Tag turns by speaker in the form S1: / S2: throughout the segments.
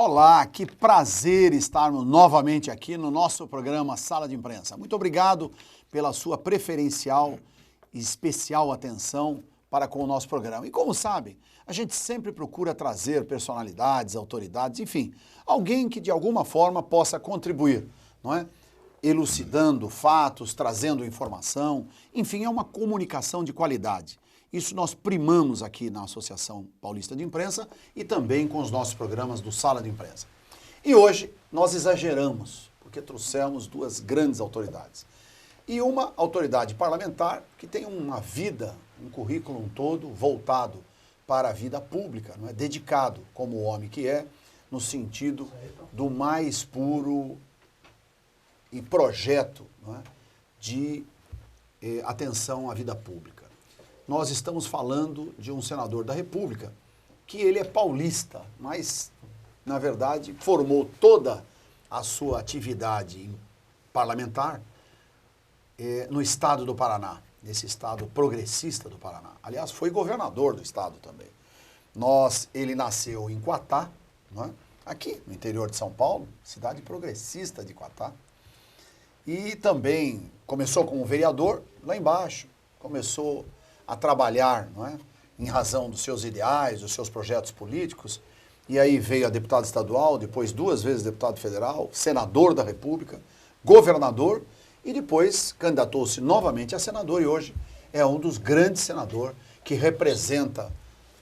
S1: Olá, que prazer estarmos novamente aqui no nosso programa Sala de Imprensa. Muito obrigado pela sua preferencial e especial atenção para com o nosso programa. E como sabem, a gente sempre procura trazer personalidades, autoridades, enfim, alguém que de alguma forma possa contribuir, não é? Elucidando fatos, trazendo informação, enfim, é uma comunicação de qualidade. Isso nós primamos aqui na Associação Paulista de Imprensa e também com os nossos programas do Sala de Imprensa. E hoje nós exageramos, porque trouxemos duas grandes autoridades. E uma autoridade parlamentar que tem uma vida, um currículo todo voltado para a vida pública, não é? Dedicado como homem que é, no sentido do mais puro e projeto, não é? De atenção à vida pública. Nós estamos falando de um senador da República, que ele é paulista, mas, na verdade, formou toda a sua atividade parlamentar no estado do Paraná, nesse estado progressista do Paraná. Aliás, foi governador do estado também. Ele nasceu em Quatá, não é? Aqui no interior de São Paulo, cidade progressista de Quatá. E também começou como vereador lá embaixo, começou a trabalhar, não é? Em razão dos seus ideais, dos seus projetos políticos, e aí veio a deputado estadual, depois 2 vezes deputado federal, senador da República, governador, e depois candidatou-se novamente a senador, e hoje é um dos grandes senadores que representa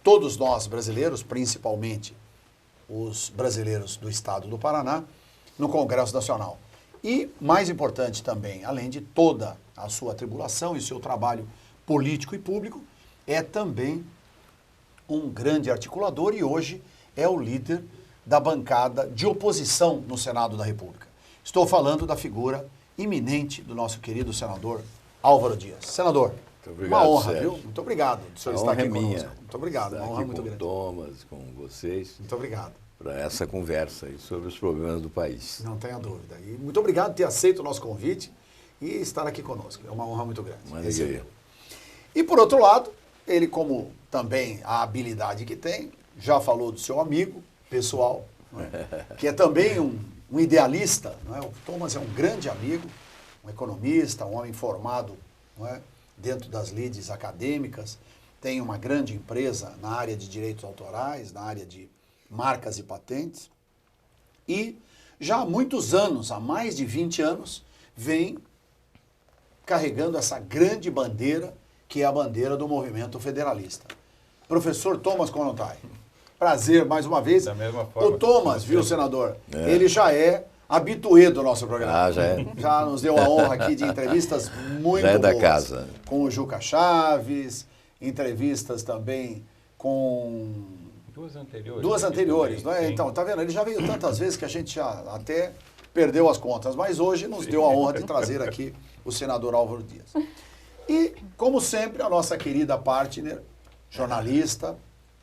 S1: todos nós brasileiros, principalmente os brasileiros do estado do Paraná, no Congresso Nacional. E, mais importante também, além de toda a sua atribulação e seu trabalho político e público, é também um grande articulador e hoje é o líder da bancada de oposição no Senado da República. Estou falando da figura iminente do nosso querido senador Álvaro Dias. Senador,
S2: muito obrigado,
S1: uma honra,
S2: Sérgio.
S1: viu? Muito obrigado por senhor estar aqui conosco. Muito obrigado, uma honra muito grande.
S2: Com o Thomas, com vocês.
S1: Muito obrigado.
S2: Para essa conversa aí sobre os problemas do país.
S1: Não tenha dúvida. E muito obrigado por ter aceito o nosso convite e estar aqui conosco. É uma honra muito grande.
S2: Uma alegria.
S1: E por outro lado, ele como também a habilidade que tem, já falou do seu amigo pessoal, não é? Que é também um idealista, não é? O Thomas é um grande amigo, um economista, um homem formado, não é? Dentro das lides acadêmicas, tem uma grande empresa na área de direitos autorais, na área de marcas e patentes, e já há muitos anos, há mais de 20 anos, vem carregando essa grande bandeira, que é a bandeira do movimento federalista. Professor Thomas Kollontai, prazer mais uma vez.
S3: Da mesma forma.
S1: O Thomas, viu, senador, ele já é habituê do nosso programa.
S2: Ah, já é.
S1: Já nos deu a honra aqui de entrevistas muito
S2: já é da
S1: boas.
S2: casa.
S1: Com o Juca Chaves, entrevistas também com... Duas anteriores, não é?
S3: Sim.
S1: Então, tá vendo? Ele já veio tantas vezes que a gente já até perdeu as contas, mas hoje nos deu a honra de trazer aqui o senador Álvaro Dias. E, como sempre, a nossa querida partner, jornalista,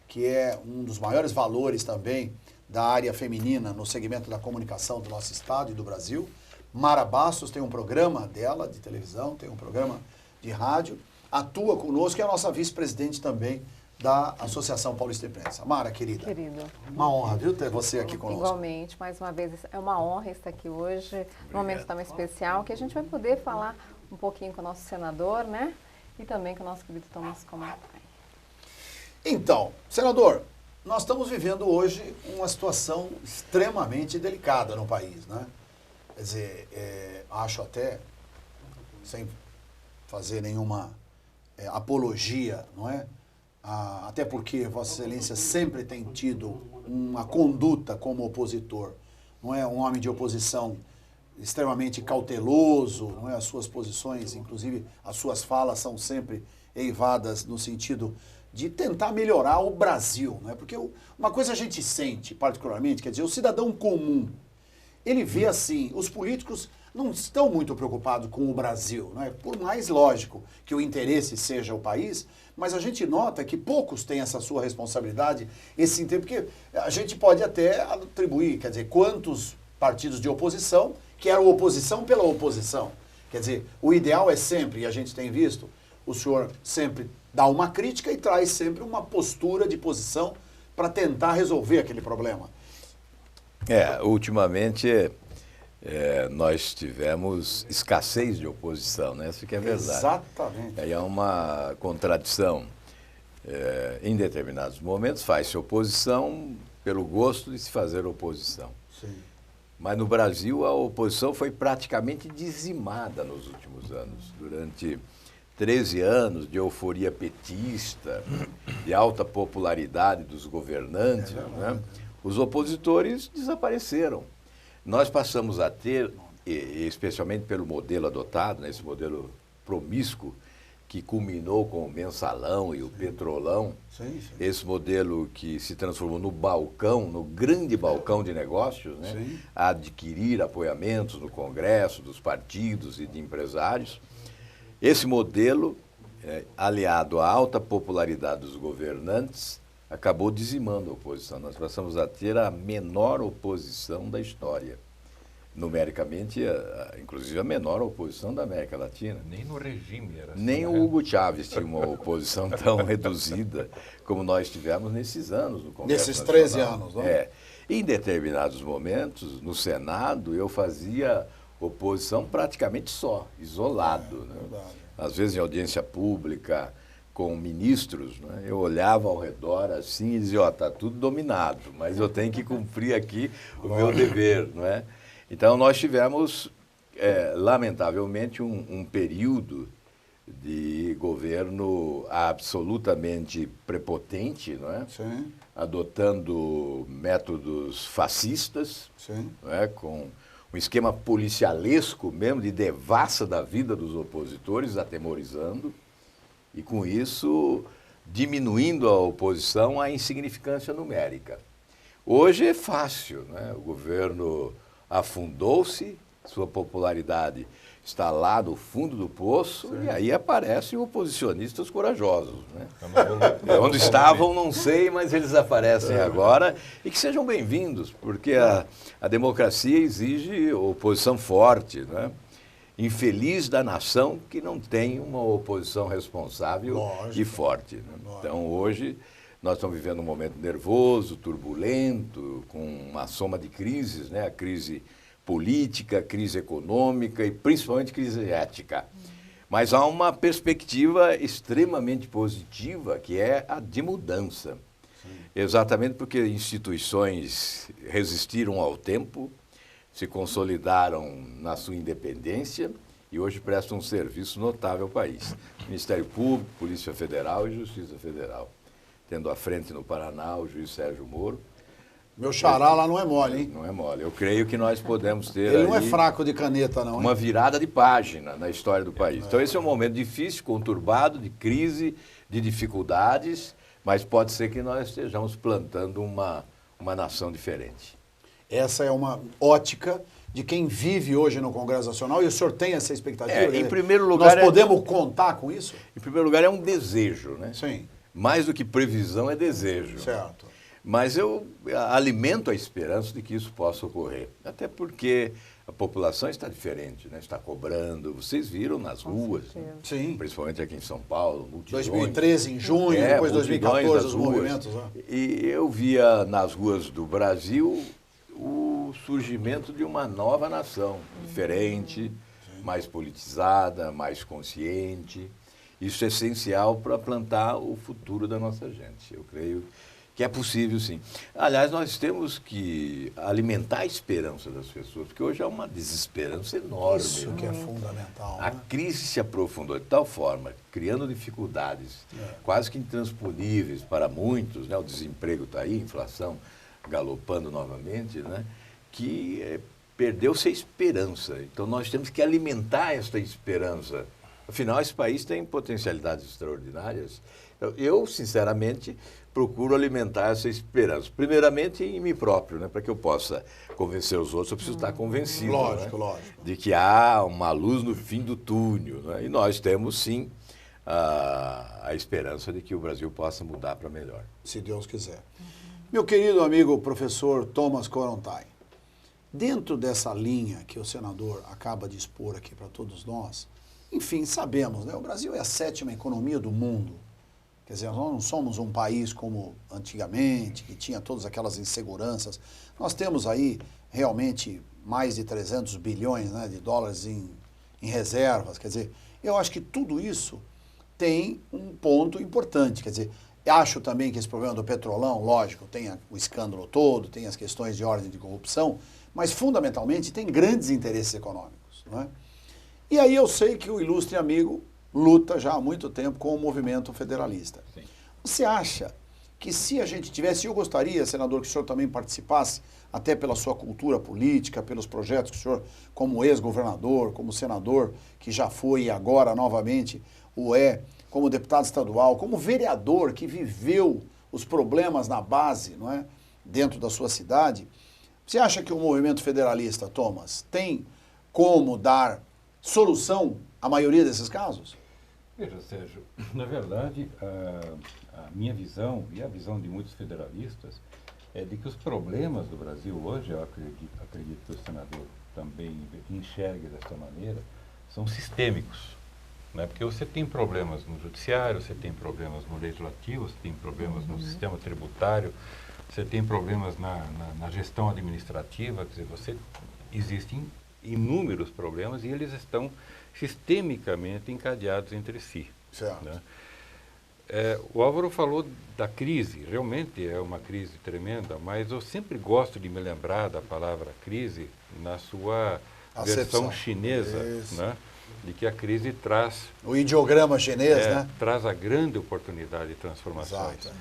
S1: que é um dos maiores valores também da área feminina no segmento da comunicação do nosso estado e do Brasil. Mara Bastos tem um programa dela de televisão, tem um programa de rádio, atua conosco e é a nossa vice-presidente também da Associação Paulista de Imprensa. Mara, querida.
S4: Querido.
S1: Uma honra, viu, ter você aqui conosco.
S4: Igualmente, mais uma vez, é uma honra estar aqui hoje, num momento tão especial, que a gente vai poder falar um pouquinho com o nosso senador, né? E também com o nosso querido Thomas Kollontai.
S1: Então, senador, nós estamos vivendo hoje uma situação extremamente delicada no país, né? Quer dizer, acho até, sem fazer nenhuma apologia, não é? Até porque Vossa Excelência sempre tem tido uma conduta como opositor, não é? Um homem de oposição extremamente cauteloso, não é? As suas posições, inclusive as suas falas são sempre eivadas no sentido de tentar melhorar o Brasil, não é? Porque uma coisa a gente sente particularmente, quer dizer, o cidadão comum, ele vê assim, os políticos não estão muito preocupados com o Brasil, não é? Por mais lógico que o interesse seja o país, mas a gente nota que poucos têm essa sua responsabilidade, esse interesse, porque a gente pode até atribuir, quer dizer, quantos partidos de oposição que eram oposição pela oposição. Quer dizer, o ideal é sempre, e a gente tem visto, o senhor sempre dá uma crítica e traz sempre uma postura de posição para tentar resolver aquele problema.
S2: Ultimamente nós tivemos escassez de oposição, né? Isso que é verdade.
S1: Exatamente.
S2: Aí é uma contradição. Em determinados momentos faz-se oposição pelo gosto de se fazer oposição.
S1: Sim.
S2: Mas no Brasil a oposição foi praticamente dizimada nos últimos anos. Durante 13 anos de euforia petista, de alta popularidade dos governantes, né? Os opositores desapareceram. Nós passamos a ter, especialmente pelo modelo adotado, né, esse modelo promíscuo, que culminou com o mensalão e o petrolão, esse modelo que se transformou no balcão, no grande balcão de negócios, né, a adquirir apoiamentos no Congresso, dos partidos e de empresários. Esse modelo, aliado à alta popularidade dos governantes, acabou dizimando a oposição. Nós passamos a ter a menor oposição da história. Numericamente, inclusive a menor oposição da América Latina.
S3: Nem no regime era assim.
S2: Nem o Hugo Chávez tinha uma oposição tão reduzida como nós tivemos nesses anos no Congresso
S1: Nesses
S2: Nacional.
S1: 13 anos, não é?
S2: Em determinados momentos, no Senado, eu fazia oposição praticamente só, isolado. Né? Às vezes em audiência pública, com ministros, né? Eu olhava ao redor assim e dizia, está tudo dominado, mas eu tenho que cumprir aqui o meu dever, não é? Então nós tivemos, lamentavelmente, um período de governo absolutamente prepotente, não é?
S1: Sim.
S2: Adotando métodos fascistas,
S1: Sim.
S2: não é? Com um esquema policialesco mesmo, de devassa da vida dos opositores, atemorizando, e com isso diminuindo a oposição à insignificância numérica. Hoje é fácil, né? O governo afundou-se, sua popularidade está lá no fundo do poço, e aí aparecem oposicionistas corajosos. Né? Onde estavam, não sei, mas eles aparecem agora, e que sejam bem-vindos, porque a democracia exige oposição forte, né? Infeliz da nação que não tem uma oposição responsável e forte. Né? Então, hoje, nós estamos vivendo um momento nervoso, turbulento, com uma soma de crises, né? A crise política, crise econômica e principalmente crise ética. Mas há uma perspectiva extremamente positiva, que é a de mudança. Exatamente porque instituições resistiram ao tempo, se consolidaram na sua independência e hoje prestam um serviço notável ao país. Ministério Público, Polícia Federal e Justiça Federal. Tendo à frente no Paraná o juiz Sérgio Moro.
S1: Meu xará lá não é mole, hein?
S2: Não é mole. Eu creio que nós podemos ter
S1: Ele não é
S2: aí
S1: fraco de caneta, não.
S2: uma virada de página na história do país. Então esse é um momento difícil, conturbado, de crise, de dificuldades, mas pode ser que nós estejamos plantando uma nação diferente.
S1: Essa é uma ótica de quem vive hoje no Congresso Nacional, e o senhor tem essa expectativa?
S2: Em primeiro lugar,
S1: nós podemos contar com isso?
S2: Em primeiro lugar, é um desejo, né?
S1: Sim.
S2: Mais do que previsão, é desejo.
S1: Certo.
S2: Mas eu alimento a esperança de que isso possa ocorrer. Até porque a população está diferente, né? Está cobrando. Vocês viram nas ruas, né?
S1: Sim.
S2: Principalmente aqui em São Paulo, multidões.
S1: 2013, em junho, depois 2014, os movimentos. Né?
S2: E eu via nas ruas do Brasil o surgimento de uma nova nação, diferente, mais politizada, mais consciente. Isso é essencial para plantar o futuro da nossa gente. Eu creio que é possível, sim. Aliás, nós temos que alimentar a esperança das pessoas, porque hoje há uma desesperança enorme.
S1: Isso que é fundamental.
S2: A crise se aprofundou de tal forma, criando dificuldades quase que intransponíveis para muitos, né? O desemprego está aí, a inflação galopando novamente, né? Que perdeu-se a esperança. Então, nós temos que alimentar esta esperança. Afinal, esse país tem potencialidades extraordinárias. Então, eu, sinceramente, procuro alimentar essa esperança. Primeiramente, em mim próprio, né? Para que eu possa convencer os outros, eu preciso estar convencido.
S1: Lógico,
S2: né?
S1: lógico.
S2: De que há uma luz no fim do túnel. Né? E nós temos, sim, a esperança de que o Brasil possa mudar para melhor.
S1: Se Deus quiser. Meu querido amigo professor Thomas Korontai, dentro dessa linha que o senador acaba de expor aqui para todos nós, enfim, sabemos, né? O Brasil é a 7ª economia do mundo, Quer dizer, nós não somos um país como antigamente, que tinha todas aquelas inseguranças. Nós temos aí realmente mais de 300 bilhões, né, de dólares em reservas. Quer dizer, eu acho que tudo isso tem um ponto importante. Quer dizer, acho também que esse problema do petrolão, lógico, tem o escândalo todo, tem as questões de ordem de corrupção, mas fundamentalmente tem grandes interesses econômicos, não é? E aí eu sei que o ilustre amigo luta já há muito tempo com o movimento federalista. Sim. Você acha que se a gente tivesse, eu gostaria, senador, que o senhor também participasse, até pela sua cultura política, pelos projetos que o senhor, como ex-governador, como senador, que já foi e agora novamente o é, como deputado estadual, como vereador que viveu os problemas na base, não é, dentro da sua cidade, você acha que o movimento federalista, Thomas, tem como dar solução à maioria desses casos?
S3: Veja, Sérgio, na verdade, a minha visão e a visão de muitos federalistas é de que os problemas do Brasil hoje, eu acredito que o senador também enxergue desta maneira, são sistêmicos. Né? Porque você tem problemas no judiciário, você tem problemas no legislativo, você tem problemas no sistema tributário, você tem problemas na gestão administrativa, quer dizer, existem inúmeros problemas e eles estão sistemicamente encadeados entre si.
S1: Certo.
S3: Né? O Álvaro falou da crise, realmente é uma crise tremenda, mas eu sempre gosto de me lembrar da palavra crise na sua versão chinesa, né? De que a crise traz...
S1: O ideograma chinês, né?
S3: Traz a grande oportunidade de transformações.
S1: Exato.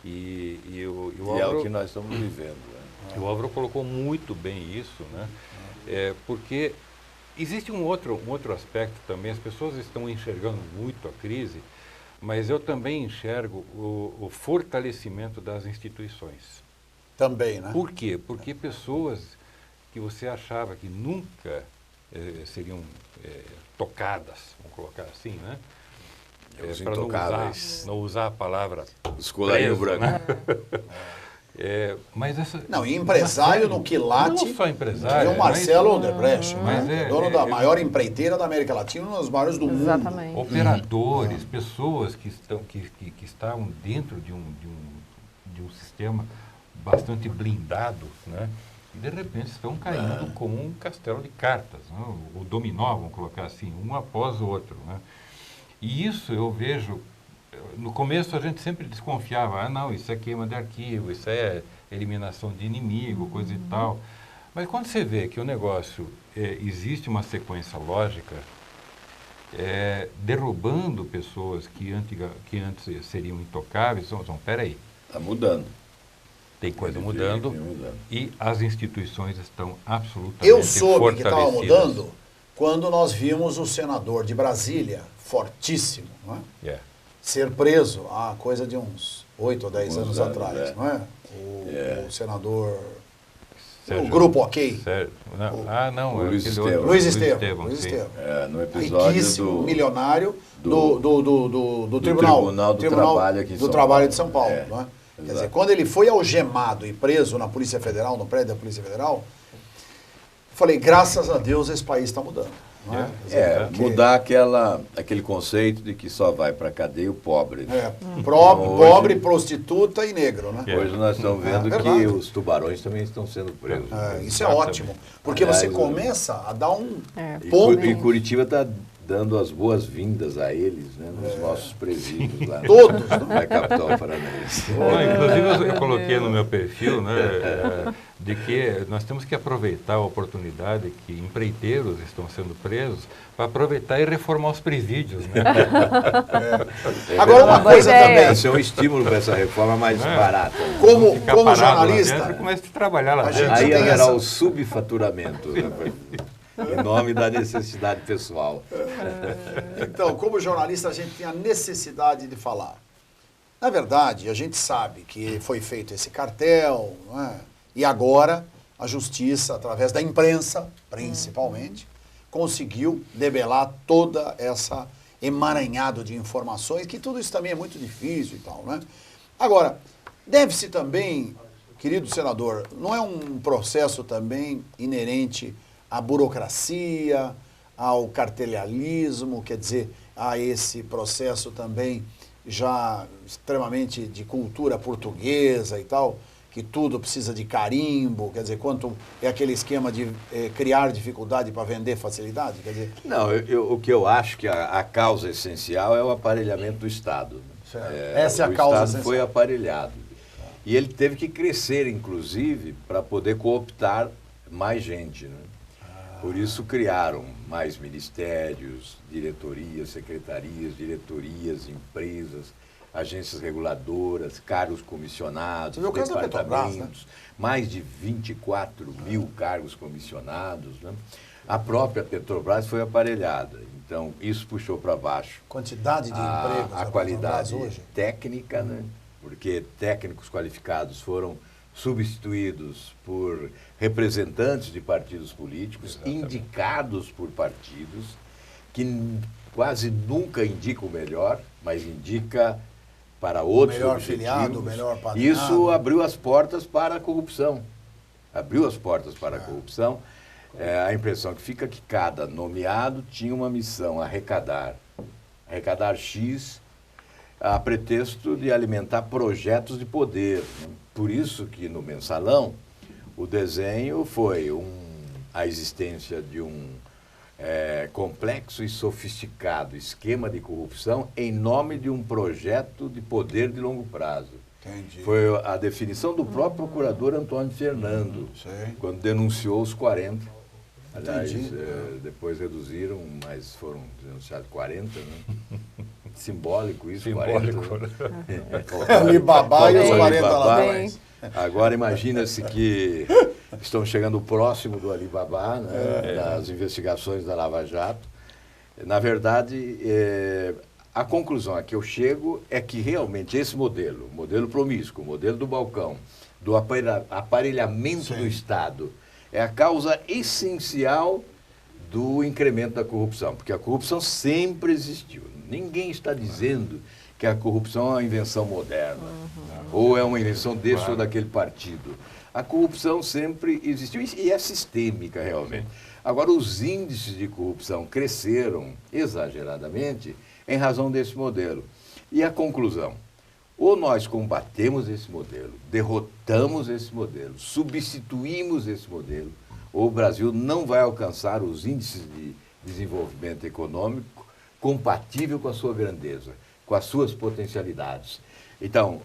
S3: E o
S2: Álvaro,
S3: é
S2: o que nós estamos vivendo. Né?
S3: O Álvaro colocou muito bem isso, né? Porque existe um outro aspecto também, as pessoas estão enxergando muito a crise, mas eu também enxergo o fortalecimento das instituições.
S1: Também, né?
S3: Por quê? Porque pessoas que você achava que nunca seriam tocadas, vamos colocar assim, né? Para não usar a palavra
S2: escolarinho branco.
S3: Né? Mas
S1: não, e empresário no quilate.
S3: Não só empresário.
S1: E o Marcelo Odebrecht, dono da maior empreiteira da América Latina, uma das maiores do mundo.
S4: Exatamente.
S3: Operadores, pessoas que estavam dentro de um sistema bastante blindado, né? E de repente estão caindo como um castelo de cartas, né? O dominó, vamos colocar assim, um após o outro. Né? E isso eu vejo, no começo a gente sempre desconfiava, não, isso é queima de arquivo, isso é eliminação de inimigo, coisa e tal. Mas quando você vê que o negócio, existe uma sequência lógica, derrubando pessoas que antes seriam intocáveis, peraí.
S2: Está mudando.
S3: Tem coisa mudando e as instituições estão absolutamente
S1: Eu soube
S3: fortalecidas.
S1: que estava mudando quando nós vimos o senador de Brasília, fortíssimo, não é? Ser preso há coisa de uns 8 ou 10 anos atrás, não é? O senador...
S3: Sérgio,
S1: o Grupo OK.
S3: Não,
S2: Luiz Estevam.
S1: Luiz Estevam.
S2: No episódio
S1: riquíssimo, milionário do Tribunal do Trabalho de São Paulo, não é? Quer dizer, quando ele foi algemado e preso na Polícia Federal, no prédio da Polícia Federal, eu falei, graças a Deus esse país está mudando. Não é?
S2: Mudar aquele conceito de que só vai para a cadeia o pobre. Né?
S1: Pobre, prostituta e negro. Né?
S2: Hoje nós estamos vendo que os tubarões também estão sendo presos.
S1: Isso é ótimo, porque você começa a dar um ponto...
S2: E Curitiba está dando as boas-vindas a eles, né, nos nossos presídios lá.
S1: Todos,
S2: na capital paranaense.
S3: Inclusive eu coloquei no meu perfil, né, de que nós temos que aproveitar a oportunidade que empreiteiros estão sendo presos para aproveitar e reformar os presídios. Né?
S1: Agora uma coisa também.
S2: Isso é um estímulo para essa reforma mais barata. Né?
S1: Como jornalista...
S3: Começa a trabalhar lá.
S2: Aí haverá o subfaturamento. Né? Em nome da necessidade pessoal.
S1: Então, como jornalista, a gente tem a necessidade de falar. Na verdade, a gente sabe que foi feito esse cartel, não é? E agora a justiça, através da imprensa, principalmente, conseguiu debelar toda essa emaranhado de informações, que tudo isso também é muito difícil e tal, né? Agora, deve-se também, querido senador, não é um processo também inerente à burocracia, ao cartelhalismo, quer dizer, a esse processo também já extremamente de cultura portuguesa e tal, que tudo precisa de carimbo, quer dizer, quanto é aquele esquema de criar dificuldade para vender facilidade? Quer dizer,
S2: Não, o que eu acho que a causa essencial é o aparelhamento do Estado.
S1: Essa é a causa
S2: O Estado
S1: essencial.
S2: foi aparelhado. E ele teve que crescer, inclusive, para poder cooptar mais gente. Né? Por isso criaram mais ministérios, diretorias, secretarias, diretorias, empresas, agências reguladoras, cargos comissionados,
S1: Você viu o caso da Petrobras, né?
S2: mais de 24 mil cargos comissionados. Né? A própria Petrobras foi aparelhada, então isso puxou para baixo
S1: quantidade de empregos
S2: a
S1: da
S2: qualidade
S1: Petrobras hoje.
S2: técnica, né? Porque técnicos qualificados foram substituídos por representantes de partidos políticos, indicados por partidos, que quase nunca indicam o melhor, mas indica para outros
S1: melhor
S2: objetivos.
S1: filiado, o melhor padrinhado.
S2: Isso abriu as portas para a corrupção. Abriu as portas para a corrupção. A impressão que fica é que cada nomeado tinha uma missão, arrecadar X a pretexto de alimentar projetos de poder. Por isso que no Mensalão o desenho foi a existência de um complexo e sofisticado esquema de corrupção em nome de um projeto de poder de longo prazo.
S1: Entendi.
S2: Foi a definição do próprio procurador Antônio Fernando,
S1: Sei.
S2: quando denunciou os 40. Aliás,
S1: Entendi.
S2: depois reduziram, mas foram denunciados 40, né? Simbólico isso,
S3: Simbólico.
S2: 40. Né?
S1: Alibaba e os
S2: Alibaba.
S1: 40 ladrões.
S2: Agora imagina-se que estão chegando próximo do Alibaba, né, das investigações da Lava Jato. Na verdade, a conclusão a que eu chego é que realmente esse modelo, o modelo promíscuo, o modelo do balcão, do aparelhamento do Estado, é a causa essencial do incremento da corrupção, porque a corrupção sempre existiu. Ninguém está dizendo que a corrupção é uma invenção moderna, ou é uma invenção desse ou daquele partido. A corrupção sempre existiu e é sistêmica realmente. Agora, os índices de corrupção cresceram exageradamente em razão desse modelo. E a conclusão? Ou nós combatemos esse modelo, derrotamos esse modelo, substituímos esse modelo, ou o Brasil não vai alcançar os índices de desenvolvimento econômico compatível com a sua grandeza, com as suas potencialidades. Então,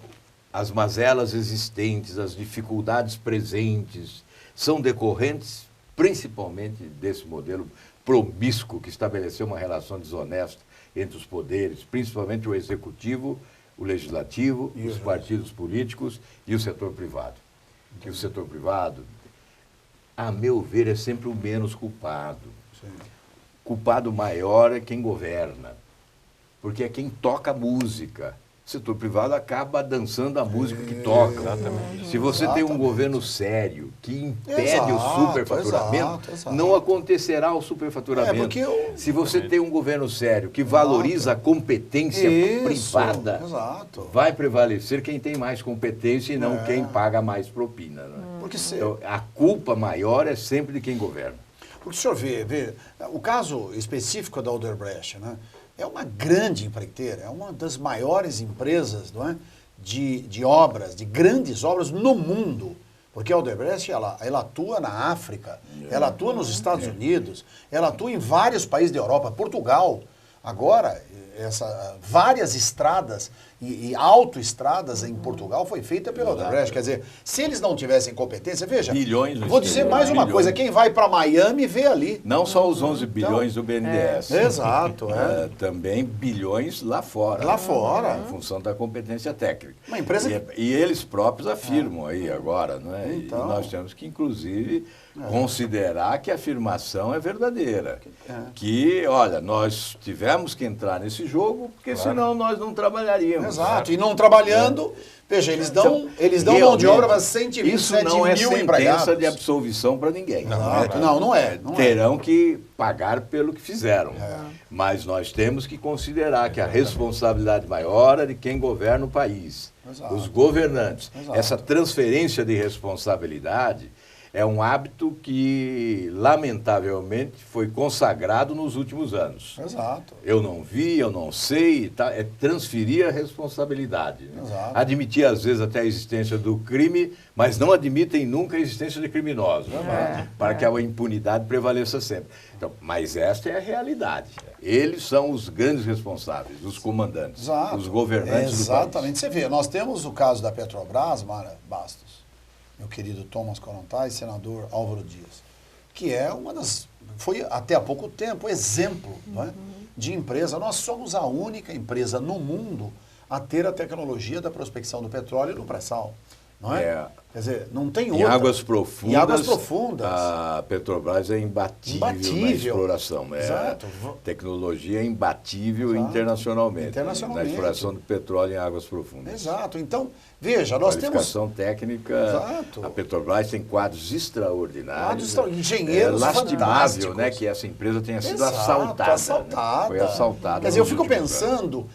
S2: as mazelas existentes, as dificuldades presentes, são decorrentes principalmente desse modelo promíscuo que estabeleceu uma relação desonesta entre os poderes, principalmente o executivo, o legislativo, os partidos políticos e o setor privado. Que o setor privado, a meu ver, é sempre o menos culpado.
S1: Sim.
S2: Culpado maior é quem governa, porque é quem toca a música. O setor privado acaba dançando a música que toca.
S3: Exatamente.
S2: Se você tem um governo sério que impede o superfaturamento,
S1: exato.
S2: não acontecerá o superfaturamento.
S1: Porque
S2: Se você tem um governo sério que valoriza a competência privada, vai prevalecer quem tem mais competência e não quem paga mais propina. Né?
S1: Porque
S2: Então, a culpa maior é sempre de quem governa.
S1: Porque o senhor vê, o caso específico da Odebrecht, né, é uma grande empreiteira, é uma das maiores empresas, não é, de obras, de grandes obras no mundo. Porque a Odebrecht, ela atua na África, ela atua nos Estados Unidos, ela atua em vários países da Europa, Portugal. Agora, várias estradas e autoestradas em Portugal foi feita pela Odebrecht. Quer dizer, se eles não tivessem competência, veja,
S2: Bilhões.
S1: vou dizer mais uma coisa, quem vai para Miami vê ali.
S2: Não só os 11 bilhões do BNDES.
S1: Exato,
S2: também bilhões lá fora.
S1: Lá fora.
S2: Em função da competência técnica.
S1: Uma empresa
S2: E eles próprios afirmam aí agora, não é?
S1: Então.
S2: E nós temos que, inclusive, considerar que a afirmação é verdadeira. Que, olha, nós tivemos que entrar nesse jogo, porque senão nós não trabalharíamos.
S1: Exato, e não trabalhando, veja, eles dão mão de obra para 127
S2: isso não é
S1: mil
S2: sentença
S1: empregados.
S2: de absolvição para ninguém.
S1: Não é.
S2: Terão que pagar pelo que fizeram. Mas nós temos que considerar que a responsabilidade maior é de quem governa o país.
S1: Exato.
S2: Os governantes.
S1: Exato.
S2: Essa transferência de responsabilidade é um hábito que, lamentavelmente, foi consagrado nos últimos anos.
S1: Exato.
S2: Eu não vi, eu não sei, tá? É transferir a responsabilidade. Né?
S1: Exato.
S2: Admitir, às vezes, até a existência do crime, mas não admitem nunca a existência de criminosos, para que a impunidade prevaleça sempre. Então, mas esta é a realidade. Eles são os grandes responsáveis, os comandantes,
S1: Exato.
S2: os governantes do país.
S1: Exatamente. Você vê, nós temos o caso da Petrobras, Mara Bastos, meu querido Thomas Korontai e senador Álvaro Dias, que é uma das, foi até há pouco tempo, exemplo não é, de empresa. Nós somos a única empresa no mundo a ter a tecnologia da prospecção do petróleo no pré-sal. Não é? Quer dizer, não tem outra.
S2: Em águas profundas, a Petrobras é imbatível na exploração.
S1: Exato.
S2: Tecnologia é imbatível internacionalmente. Na exploração do petróleo em águas profundas.
S1: Exato. Então, veja, nós temos...
S2: Qualificação técnica,
S1: Exato.
S2: A Petrobras tem quadros extraordinários.
S1: Engenheiros
S2: lastimável, né, que essa empresa tenha sido assaltada.
S1: Assaltada.
S2: Né? Foi assaltada.
S1: Quer dizer, eu fico pensando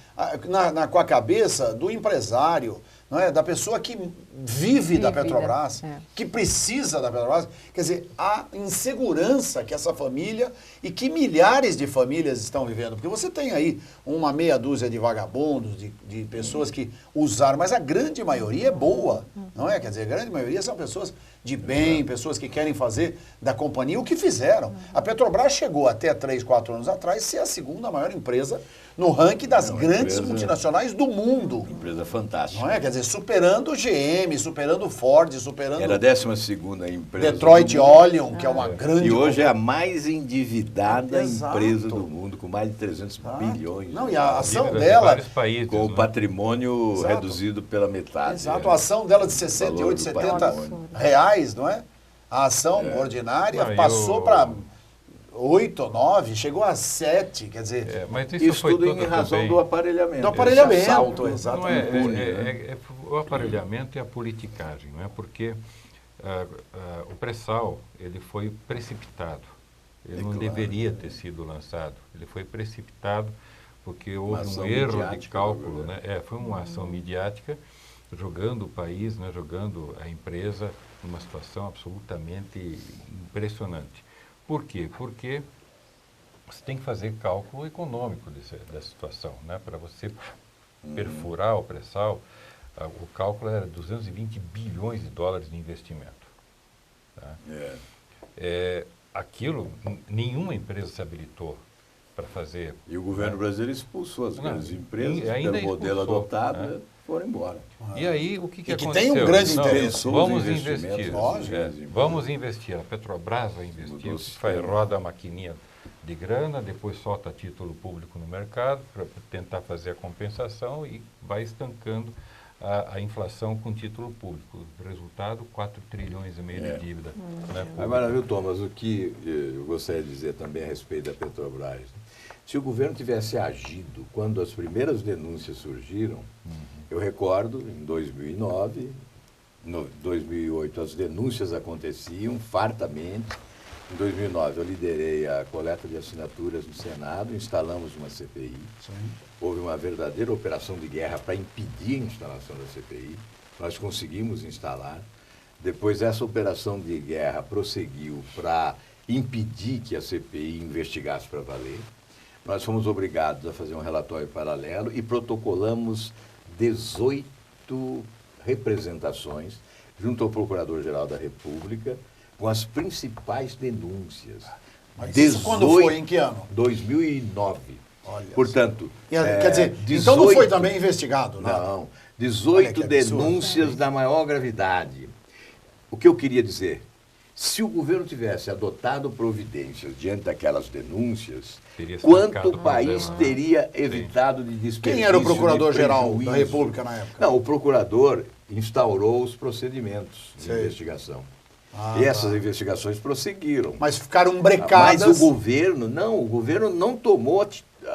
S1: com a cabeça do empresário, não é? Da pessoa que vive da Petrobras, que precisa da Petrobras. Quer dizer, a insegurança que essa família e que milhares de famílias estão vivendo. Porque você tem aí uma meia dúzia de vagabundos, de pessoas que usaram, mas a grande maioria é boa, não é? Quer dizer, a grande maioria são pessoas de bem, pessoas que querem fazer da companhia o que fizeram. A Petrobras chegou até 3, 4 anos atrás a ser a segunda maior empresa no ranking das grandes multinacionais do mundo.
S2: Empresa fantástica.
S1: Não é? Quer dizer, superando o GM, superando o Ford, superando...
S2: Era a 12ª empresa
S1: Detroit Oleum, que é uma grande...
S2: E hoje é a mais endividada empresa do mundo, com mais de 300 bilhões.
S1: Não, e a ação dela...
S3: Países,
S2: com o patrimônio reduzido pela metade.
S1: Exato, a ação dela de 68, 70 reais, não é? A ação ordinária passou para 8, 9, chegou a 7, quer dizer...
S2: mas isso foi tudo em razão também do aparelhamento.
S1: Do aparelhamento, exatamente.
S3: O aparelhamento é a politicagem, não é? Porque o pré-sal, ele foi precipitado. Ele não deveria ter sido lançado. Ele foi precipitado porque houve um erro de cálculo, né? Foi uma ação midiática, jogando o país, né? Jogando a empresa numa situação absolutamente impressionante. Por quê? Porque você tem que fazer cálculo econômico dessa situação, né? Para você perfurar o pré-sal, o cálculo era 220 bilhões de dólares de investimento. Tá? Aquilo, nenhuma empresa se habilitou para fazer.
S2: E o governo brasileiro expulsou as grandes empresas pelo modelo adotado, né? Foram embora.
S3: E aí, o que aconteceu?
S1: Tem um grande interesse.
S3: Vamos investir. Vamos investir. A Petrobras vai investir, roda a maquininha de grana, depois solta título público no mercado para tentar fazer a compensação e vai estancando a inflação com título público. Resultado, 4 trilhões e meio de dívida. Né,
S2: agora, viu, Thomas, o que eu gostaria de dizer também a respeito da Petrobras. Se o governo tivesse agido quando as primeiras denúncias surgiram, eu recordo, em 2009, em 2008, as denúncias aconteciam fartamente. Em 2009, eu liderei a coleta de assinaturas no Senado, instalamos uma CPI. Sim. Houve uma verdadeira operação de guerra para impedir a instalação da CPI. Nós conseguimos instalar. Depois, essa operação de guerra prosseguiu para impedir que a CPI investigasse para valer. Nós fomos obrigados a fazer um relatório paralelo e protocolamos 18 representações junto ao Procurador-Geral da República com as principais denúncias.
S1: Mas isso quando foi? Em que ano?
S2: 2009.
S1: Olha.
S2: Portanto,
S1: quer dizer, 18, então não foi também investigado, né?
S2: Não, 18 denúncias da maior gravidade. O que eu queria dizer, se o governo tivesse adotado providências diante daquelas denúncias, quanto o país teria evitado de desperdício?
S1: Quem era o Procurador-Geral da República na época?
S2: Não, o procurador instaurou os procedimentos de investigação. E essas investigações prosseguiram.
S1: Mas ficaram brecadas.
S2: Mas o governo não tomou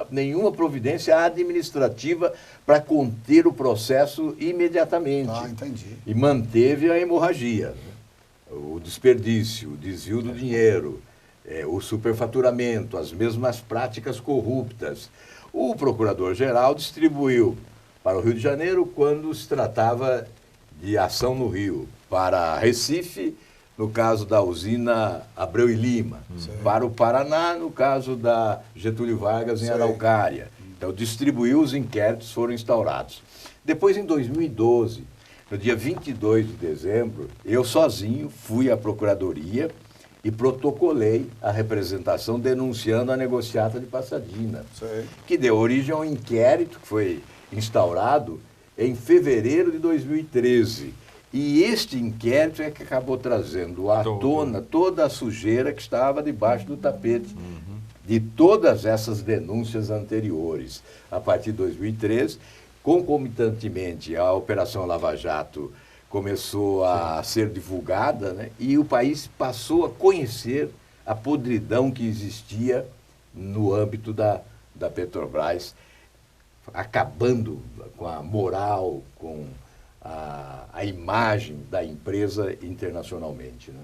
S2: nenhuma providência administrativa para conter o processo imediatamente.
S1: Entendi.
S2: E manteve a hemorragia, o desperdício, o desvio do dinheiro, o superfaturamento, as mesmas práticas corruptas. O Procurador-Geral distribuiu para o Rio de Janeiro quando se tratava de ação no Rio, para Recife, no caso da usina Abreu e Lima, para o Paraná, no caso da Getúlio Vargas em Araucária. Então, distribuiu, os inquéritos foram instaurados. Depois, em 2012, no dia 22 de dezembro, eu sozinho fui à Procuradoria e protocolei a representação denunciando a negociata de Pasadena, que deu origem a um inquérito que foi instaurado em fevereiro de 2013. E este inquérito é que acabou trazendo à tona toda a sujeira que estava debaixo do tapete de todas essas denúncias anteriores. A partir de 2013, concomitantemente, a Operação Lava Jato começou a ser divulgada, né? E o país passou a conhecer a podridão que existia no âmbito da Petrobras, acabando com a moral, com a imagem da empresa internacionalmente, né?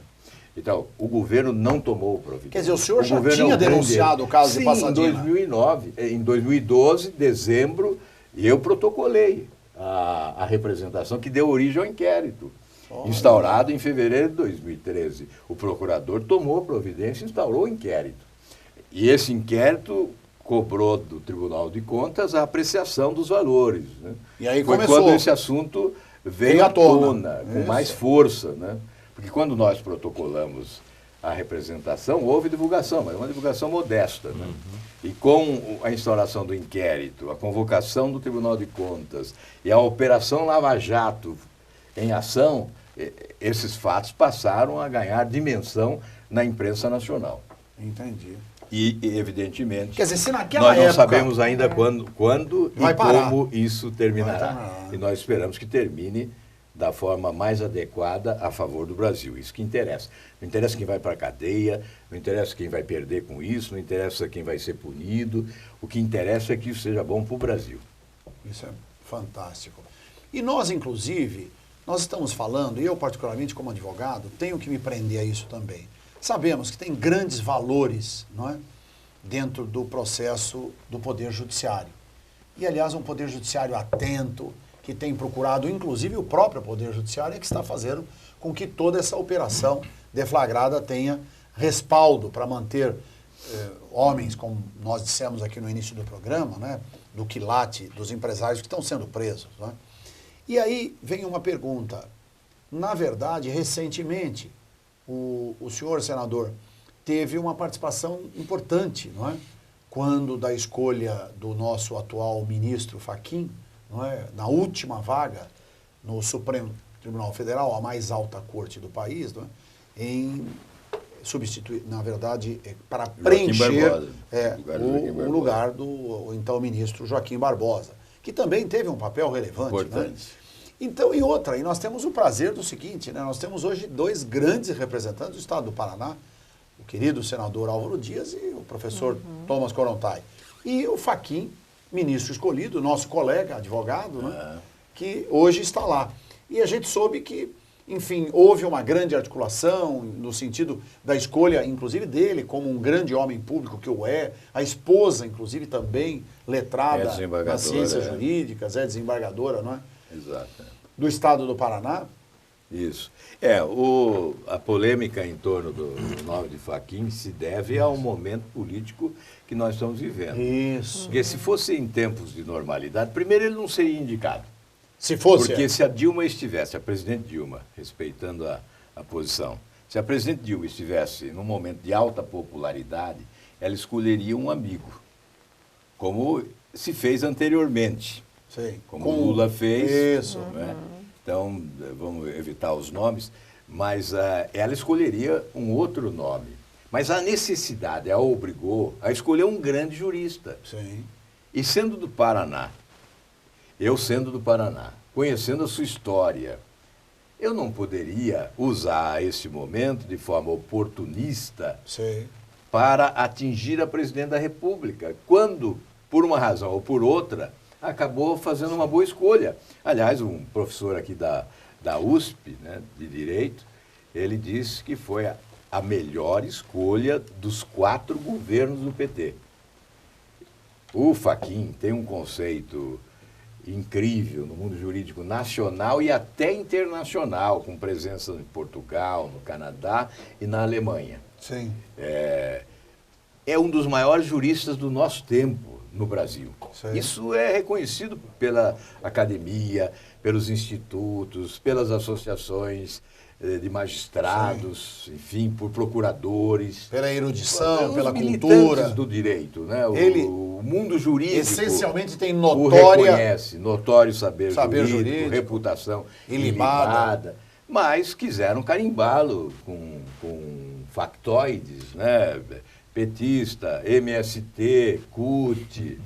S2: Então, o governo não tomou providência.
S1: Quer dizer, o senhor já tinha denunciado o caso de Pasadena?
S2: Em 2012, dezembro, eu protocolei a representação que deu origem ao inquérito, instaurado em fevereiro de 2013. O procurador tomou a providência e instaurou o inquérito. E esse inquérito cobrou do Tribunal de Contas a apreciação dos valores, né?
S1: E aí
S2: foi
S1: começou.
S2: quando esse assunto veio à tona, com mais força, né? Porque quando nós protocolamos a representação, houve divulgação, mas uma divulgação modesta, né? E com a instauração do inquérito, a convocação do Tribunal de Contas e a Operação Lava Jato em ação, esses fatos passaram a ganhar dimensão na imprensa nacional.
S1: Entendi.
S2: E, evidentemente,
S1: quer dizer, se naquela
S2: nós não
S1: época
S2: sabemos ainda quando
S1: vai
S2: e
S1: parar.
S2: como isso terminará.
S1: Vai parar.
S2: E nós esperamos que termine da forma mais adequada a favor do Brasil. Isso que interessa. Não interessa quem vai para a cadeia, não interessa quem vai perder com isso, não interessa quem vai ser punido. O que interessa é que isso seja bom para o Brasil.
S1: Isso é fantástico. E nós, inclusive, nós estamos falando, e eu particularmente como advogado, tenho que me prender a isso também. Sabemos que tem grandes valores, não é, dentro do processo do Poder Judiciário. E, aliás, um Poder Judiciário atento, que tem procurado, inclusive o próprio Poder Judiciário, é que está fazendo com que toda essa operação deflagrada tenha respaldo para manter homens, como nós dissemos aqui no início do programa, né, do quilate dos empresários que estão sendo presos. Não é? E aí vem uma pergunta. Na verdade, recentemente, o senhor senador teve uma participação importante, não é? Quando da escolha do nosso atual ministro Fachin, não é? Na última vaga no Supremo Tribunal Federal, a mais alta corte do país, não é? Em substituir, na verdade, para preencher o lugar do então ministro Joaquim Barbosa, que também teve um papel relevante.
S2: Importante.
S1: Né? Então, e outra, e nós temos o prazer do seguinte, né? Nós temos hoje dois grandes representantes do Estado do Paraná, o querido senador Álvaro Dias e o professor Thomas Korontai. E o Fachin, ministro escolhido, nosso colega, advogado, né? Que hoje está lá. E a gente soube que, enfim, houve uma grande articulação no sentido da escolha, inclusive dele, como um grande homem público que o é, a esposa, inclusive, também letrada nas ciências jurídicas, é desembargadora, não é?
S2: Exato.
S1: Do Estado do Paraná.
S2: Isso. A polêmica em torno do nome de Fachin se deve ao momento político que nós estamos vivendo.
S1: Isso.
S2: Porque se fosse em tempos de normalidade, primeiro ele não seria indicado.
S1: Se fosse.
S2: Porque se a Dilma estivesse, a presidente Dilma, respeitando a posição, se a presidente Dilma estivesse num momento de alta popularidade, ela escolheria um amigo, como se fez anteriormente.
S1: Sim.
S2: Como o Lula fez.
S1: Isso.
S2: Né? Então, vamos evitar os nomes, mas ela escolheria um outro nome. Mas a necessidade a obrigou a escolher um grande jurista.
S1: Sim.
S2: E sendo do Paraná, eu sendo do Paraná, conhecendo a sua história, eu não poderia usar esse momento de forma oportunista
S1: Sim.
S2: para atingir a presidente da República, quando, por uma razão ou por outra, acabou fazendo uma boa escolha. Aliás, um professor aqui da USP, né, de Direito, ele disse que foi a melhor escolha dos 4 governos do PT. O Fachin tem um conceito incrível no mundo jurídico nacional e até internacional, com presença em Portugal, no Canadá e na Alemanha.
S1: Sim.
S2: É um dos maiores juristas do nosso tempo no Brasil.
S1: Sim.
S2: Isso é reconhecido pela academia, pelos institutos, pelas associações de magistrados, enfim, por procuradores.
S1: Pela erudição,
S2: Os
S1: pela
S2: militantes
S1: cultura.
S2: do direito, né?
S1: Ele
S2: o mundo jurídico
S1: essencialmente tem
S2: o
S1: notória...
S2: reconhece, notório saber jurídico,
S1: jurídico,
S2: reputação
S1: ilibada.
S2: ilibada, mas quiseram carimbá-lo com factoides, né? Petista, MST, CUT,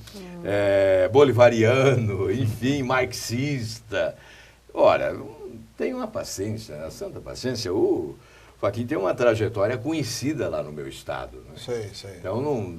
S2: bolivariano, enfim, marxista. Ora, tem uma paciência, a santa paciência. O Fachin tem uma trajetória conhecida lá no meu estado. Né?
S1: Sei.
S2: Então,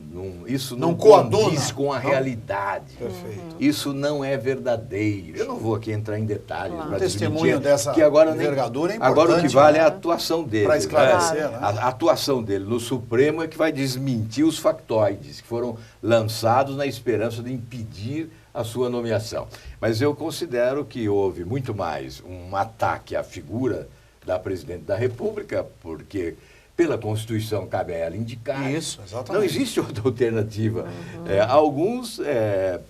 S2: isso
S1: Não
S2: não
S1: coaduna.
S2: condiz com a realidade.
S1: Perfeito.
S2: Isso não é verdadeiro. Eu não vou aqui entrar em detalhes.
S4: Claro.
S2: Para
S1: Um testemunho
S2: desmentir,
S1: dessa
S2: que agora
S1: envergadura é importante.
S2: Agora o que vale é a
S1: né?
S2: atuação dele.
S1: Para esclarecer,
S2: né?
S1: né?
S2: A atuação dele no Supremo é que vai desmentir os factoides que foram lançados na esperança de impedir a sua nomeação. Mas eu considero que houve muito mais um ataque à figura da Presidente da República, porque pela Constituição cabe a ela indicar.
S1: Isso, exatamente.
S2: Não existe outra alternativa. Alguns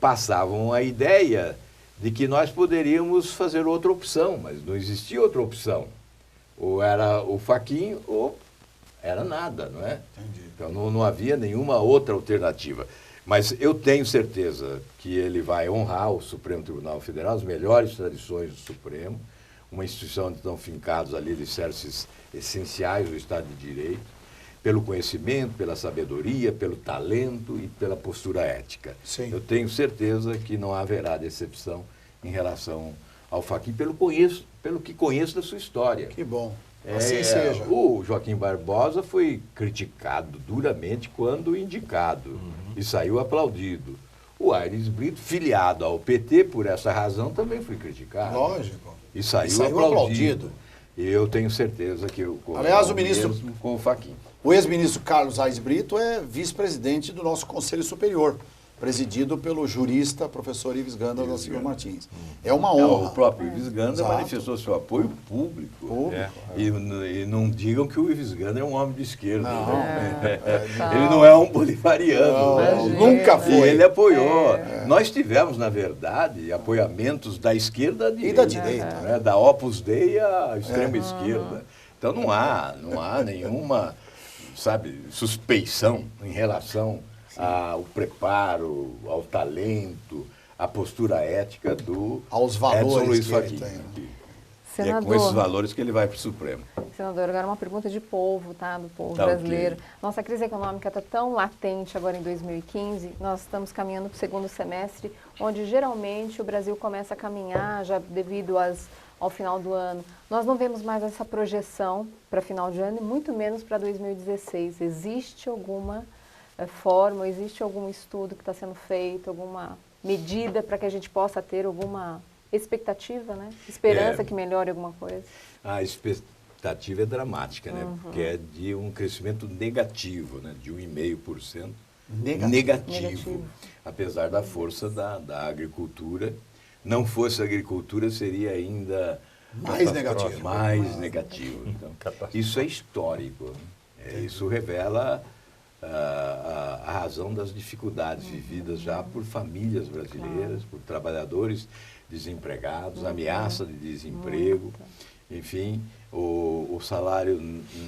S2: passavam a ideia de que nós poderíamos fazer outra opção, mas não existia outra opção. Ou era o Fachin ou era nada, não é?
S1: Entendi.
S2: Então não havia nenhuma outra alternativa. Mas eu tenho certeza que ele vai honrar o Supremo Tribunal Federal, as melhores tradições do Supremo, uma instituição onde estão fincados ali alicerces essenciais do Estado de Direito, pelo conhecimento, pela sabedoria, pelo talento e pela postura ética.
S1: Sim.
S2: Eu tenho certeza que não haverá decepção em relação ao Fachin, pelo que conheço da sua história.
S1: Que bom. Assim seja.
S2: O Joaquim Barbosa foi criticado duramente quando indicado e saiu aplaudido. O Aires Brito, filiado ao PT por essa razão, também foi criticado.
S1: Lógico.
S2: E saiu
S1: aplaudido.
S2: aplaudido. E eu tenho certeza que
S1: Aliás, o ministro
S2: mesmo com o Fachin.
S1: O ex-ministro Carlos Aires Brito é vice-presidente do nosso Conselho Superior, presidido pelo jurista professor Ives Ganda da Silva Martins. É uma honra.
S2: O próprio Ives Ganda
S1: Exato.
S2: manifestou seu apoio público. E não digam que o Ives Ganda é um homem de esquerda.
S1: Não.
S2: Né? Ele não é um bolivariano.
S1: Não, nunca foi.
S2: E ele apoiou. Nós tivemos, na verdade, apoiamentos da esquerda
S1: E da direita.
S2: Né? Da Opus Dei à extrema esquerda. Então não há nenhuma, suspeição em relação ao preparo, ao talento, à postura ética do
S1: Aos valores
S2: Edson Luiz
S1: que ele
S2: Fachin.
S1: tem.
S2: E é com esses valores que ele vai para o Supremo.
S4: Senador, agora uma pergunta de povo, tá? Do povo
S2: Tá,
S4: brasileiro.
S2: ok.
S4: Nossa crise econômica está tão latente agora em 2015, nós estamos caminhando para o segundo semestre, onde geralmente o Brasil começa a caminhar já devido ao final do ano. Nós não vemos mais essa projeção para final de ano e muito menos para 2016. Existe alguma forma, existe algum estudo que está sendo feito, alguma medida para que a gente possa ter alguma expectativa, né? Esperança que melhore alguma coisa?
S2: A expectativa é dramática, né? Porque é de um crescimento negativo, né? De 1,5%. Negativo. Apesar da força da agricultura. Não fosse a agricultura, seria ainda
S1: Mais negativo.
S2: Mais negativo. Então, isso é histórico. Isso revela a razão das dificuldades vividas já por famílias brasileiras, por trabalhadores desempregados, ameaça de desemprego, enfim, o salário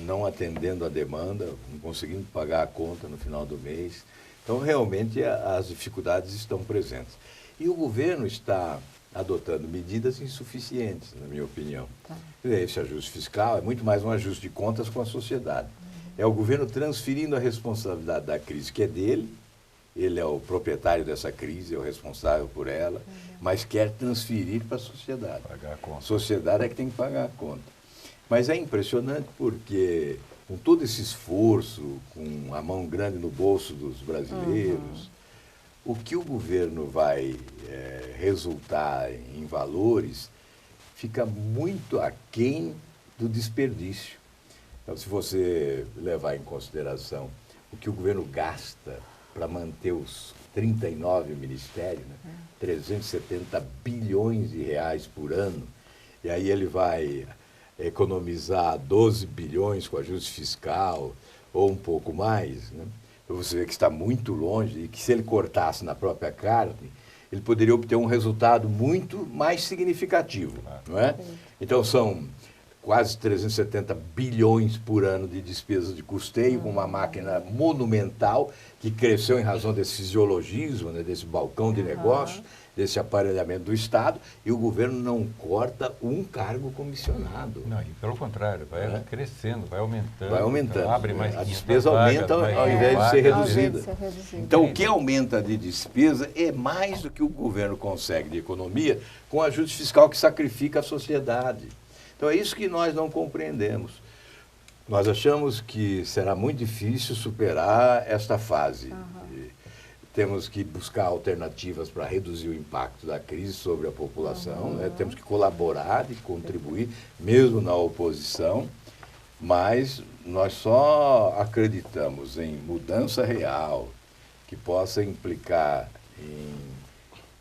S2: não atendendo a demanda, não conseguindo pagar a conta no final do mês. Então, realmente, as dificuldades estão presentes. E o governo está adotando medidas insuficientes, na minha opinião. Esse ajuste fiscal é muito mais um ajuste de contas com a sociedade. É o governo transferindo a responsabilidade da crise, que é dele, ele é o proprietário dessa crise, é o responsável por ela, mas quer transferir para a sociedade.
S3: Pagar a conta.
S2: A sociedade é que tem que pagar a conta. Mas é impressionante porque, com todo esse esforço, com a mão grande no bolso dos brasileiros, o que o governo vai resultar em valores fica muito aquém do desperdício. Então, se você levar em consideração o que o governo gasta para manter os 39 ministérios, né? 370 bilhões de reais por ano, e aí ele vai economizar 12 bilhões com ajuste fiscal, ou um pouco mais, né? Então você vê que está muito longe, e que se ele cortasse na própria carne, ele poderia obter um resultado muito mais significativo, não é? Então são quase 370 bilhões por ano de despesas de custeio, com uma máquina monumental que cresceu em razão desse fisiologismo, né, desse balcão de negócios, desse aparelhamento do Estado, e o governo não corta um cargo comissionado.
S3: Não, e pelo contrário, vai crescendo, vai aumentando.
S2: Vai aumentando.
S3: Então, abre mais
S2: a despesa aumenta ao invés de ser reduzida. Então, o que aumenta de despesa é mais do que o governo consegue de economia com o ajuste fiscal que sacrifica a sociedade. Então, é isso que nós não compreendemos. Nós achamos que será muito difícil superar esta fase. Temos que buscar alternativas para reduzir o impacto da crise sobre a população, né? Temos que colaborar e contribuir, mesmo na oposição, mas nós só acreditamos em mudança real, que possa implicar em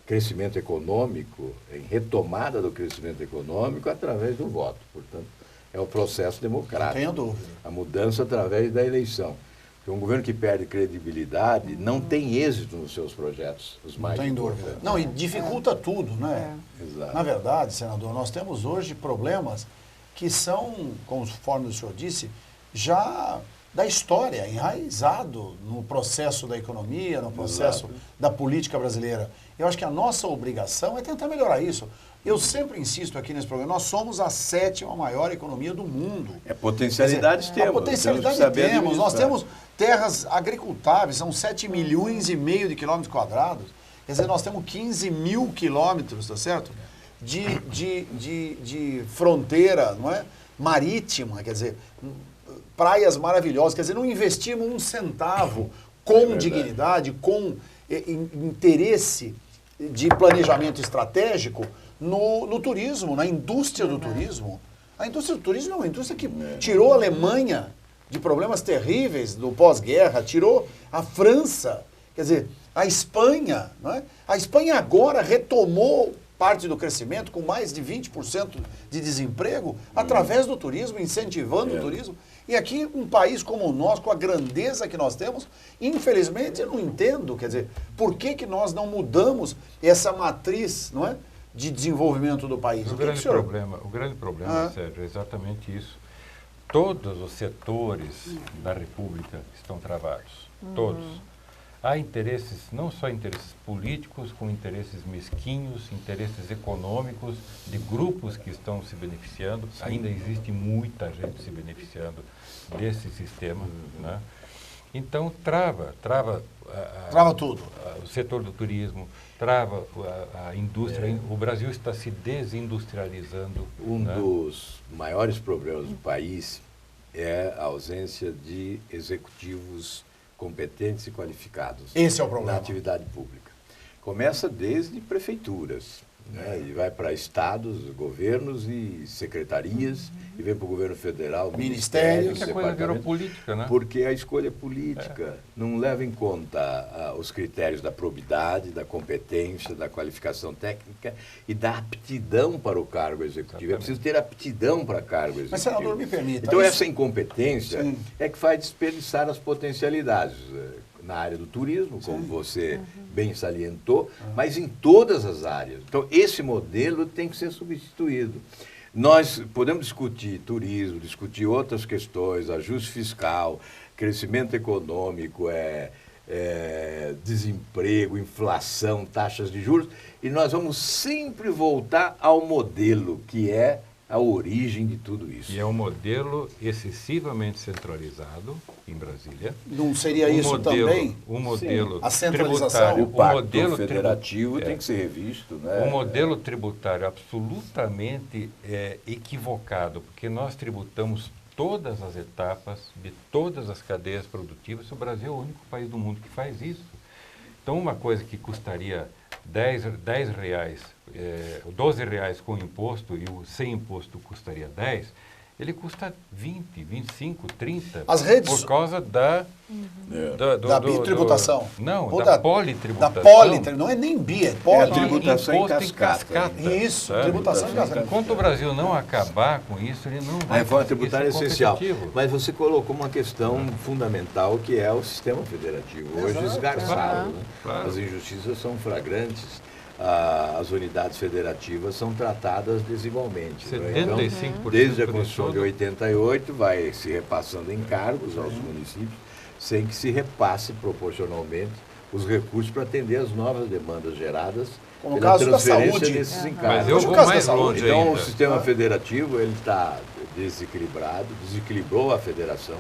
S2: crescimento econômico, em retomada do crescimento econômico através do voto. Portanto, é o processo democrático.
S1: Não tenho dúvida.
S2: A mudança através da eleição. Porque um governo que perde credibilidade não tem êxito nos seus projetos, os mais
S1: Não tem dúvida. Não, e dificulta tudo, né?
S2: Exato.
S1: Na verdade, senador, nós temos hoje problemas que são, conforme o senhor disse, já da história, enraizado no processo da economia, no processo da política brasileira. Eu acho que a nossa obrigação é tentar melhorar isso. Eu sempre insisto aqui nesse programa, nós somos a 7ª maior economia do mundo.
S2: Potencialidades temos.
S1: A potencialidade temos. Nós temos terras agricultáveis, são 7,5 milhões de quilômetros quadrados. Quer dizer, nós temos 15 mil quilômetros, tá certo? De fronteira, não é? Marítima, quer dizer, praias maravilhosas. Quer dizer, não investimos um centavo com dignidade, com interesse de planejamento estratégico no turismo, na indústria do turismo. A indústria do turismo é uma indústria que tirou a Alemanha de problemas terríveis do pós-guerra, tirou a França, quer dizer, a Espanha, não é? A Espanha agora retomou parte do crescimento com mais de 20% de desemprego através do turismo, incentivando o turismo. E aqui, um país como o nosso, com a grandeza que nós temos, infelizmente, eu não entendo, quer dizer, por que nós não mudamos essa matriz, não é, de desenvolvimento do país?
S3: O grande problema, Sérgio, é exatamente isso. Todos os setores da República estão travados, todos. Há interesses, não só interesses políticos, como interesses mesquinhos, interesses econômicos, de grupos que estão se beneficiando. Ainda existe muita gente se beneficiando desse sistema, né? Então, trava
S1: tudo.
S3: O setor do turismo, trava a indústria. O Brasil está se desindustrializando.
S2: Um dos maiores problemas do país é a ausência de executivos competentes e qualificados.
S1: Esse é o problema.
S2: Na atividade pública. Começa desde prefeituras, né? E vai para estados, governos e secretarias, e vem para o governo federal, ministérios,
S3: que a coisa virou política, né?
S2: Porque a escolha é política, não leva em conta os critérios da probidade, da competência, da qualificação técnica e da aptidão para o cargo executivo. É preciso ter aptidão para cargo executivo.
S1: Mas, senador, me permita.
S2: Então, essa incompetência é que faz desperdiçar as potencialidades na área do turismo, como você bem salientou, mas em todas as áreas. Então, esse modelo tem que ser substituído. Nós podemos discutir turismo, discutir outras questões, ajuste fiscal, crescimento econômico, desemprego, inflação, taxas de juros, e nós vamos sempre voltar ao modelo que é a origem de tudo isso.
S3: E é um modelo excessivamente centralizado em Brasília.
S1: Não seria isso também?
S3: Um modelo
S1: a centralização.
S3: tributário.
S2: O pacto federativo tem que ser revisto, né?
S3: Um modelo tributário absolutamente equivocado, porque nós tributamos todas as etapas de todas as cadeias produtivas. O Brasil é o único país do mundo que faz isso. Então, uma coisa que custaria R$10, R$12 com imposto e o sem imposto custaria 10, ele custa 20, 25, 30,
S1: As redes...
S3: por causa da...
S1: Da bitributação.
S3: Não,
S1: Ou
S3: da politributação.
S1: Da politributação, não é nem bi, é
S2: É a
S1: poli.
S2: tributação em
S3: Imposto
S2: cascata.
S1: Isso,
S3: sabe?
S1: tributação em cascata.
S3: Enquanto o Brasil não acabar com isso, ele não
S2: A
S3: vai
S2: reforma
S3: conseguir
S2: tributária é
S3: ser
S2: essencial.
S3: competitivo.
S2: Mas você colocou uma questão fundamental, que é o sistema federativo. Hoje esgarçado. Né?
S3: Claro.
S2: As injustiças são flagrantes. As unidades federativas são tratadas desigualmente. Né? Então,
S3: 75%
S2: desde a
S3: do
S2: Constituição de
S3: todo.
S2: 88, vai se repassando encargos aos municípios, sem que se repasse proporcionalmente os recursos para atender as novas demandas geradas
S1: Como o
S2: pela
S1: caso da
S2: transferência
S1: saúde.
S2: desses encargos.
S3: Mas eu
S1: Hoje o
S3: vou
S1: caso da
S3: mais
S1: saúde,
S3: longe
S2: Então,
S3: ainda.
S2: o sistema federativo ele está desequilibrado, desequilibrou a federação.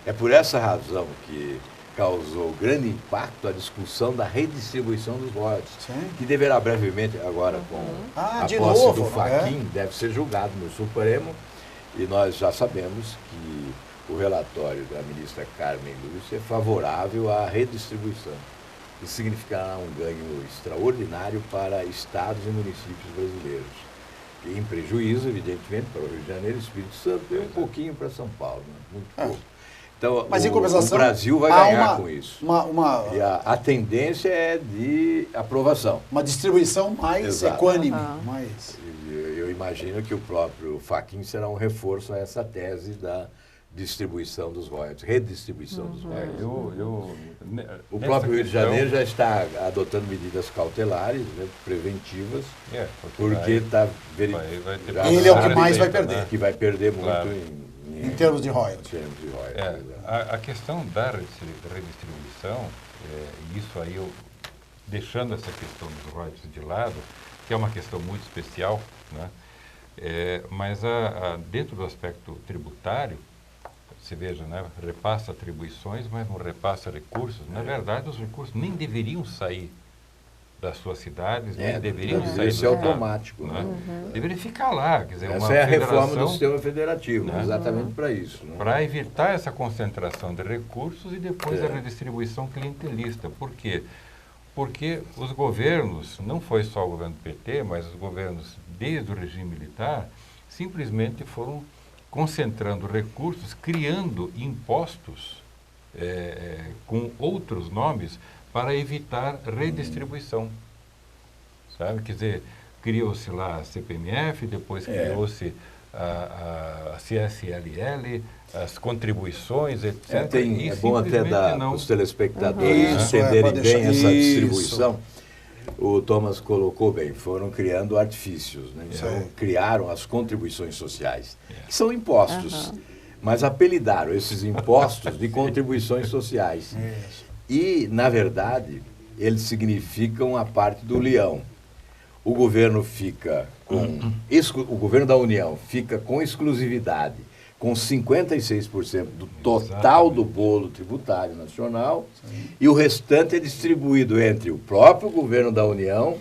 S2: É por essa razão que causou grande impacto a discussão da redistribuição dos royalties,
S1: Sim.
S2: que deverá brevemente, agora com a
S1: de
S2: posse
S1: novo,
S2: do Fachin, deve ser julgado no Supremo, e nós já sabemos que o relatório da ministra Carmen Lúcia é favorável à redistribuição. Isso significará um ganho extraordinário para estados e municípios brasileiros. E em prejuízo, evidentemente, para o Rio de Janeiro, Espírito Santo e um pouquinho para São Paulo, né? Muito pouco. Então,
S1: Mas em compensação,
S2: o Brasil vai
S1: há
S2: ganhar com isso. E a tendência é de aprovação.
S1: Uma distribuição mais
S2: Exato.
S1: equânime.
S4: Aham.
S1: Mais...
S2: Eu imagino que o próprio Fachin será um reforço a essa tese da distribuição dos royalties, redistribuição dos royalties. O próprio Rio de Janeiro já está adotando medidas cautelares, né, preventivas, porque está
S1: Ele é o que mais vai perder.
S2: Que vai perder muito
S3: Claro.
S1: Em termos de royalties.
S3: A questão da redistribuição, e isso aí eu, deixando essa questão dos royalties de lado, que é uma questão muito especial, né? Mas dentro do aspecto tributário, você veja, né? Repassa atribuições, mas não repassa recursos. Na verdade, os recursos nem deveriam sair das suas cidades, nem deveriam sair do
S2: ser
S3: estado,
S2: automático.
S3: né? Deveria ficar lá. Quer dizer,
S2: Essa
S3: uma
S2: é a reforma do
S3: federação,
S2: sistema federativo,
S3: né?
S2: Exatamente para isso. Né?
S3: para evitar essa concentração de recursos e depois a redistribuição clientelista. Por quê? Porque os governos, não foi só o governo do PT, mas os governos desde o regime militar, simplesmente foram concentrando recursos, criando impostos com outros nomes para evitar redistribuição. Sabe? Quer dizer, criou-se lá a CPMF, depois criou-se a CSLL, as contribuições, etc.
S2: É bom até dar para os telespectadores
S1: Isso,
S2: entenderem
S1: pode deixar.
S2: bem essa
S1: Isso.
S2: distribuição. O Thomas colocou bem, foram criando artifícios, né? Então, criaram as contribuições sociais, que são impostos, mas apelidaram esses impostos de contribuições sociais. E, na verdade, eles significam a parte do leão. O governo fica com... O governo da União fica com exclusividade, com 56% do total do bolo tributário nacional, e o restante é distribuído entre o próprio governo da União,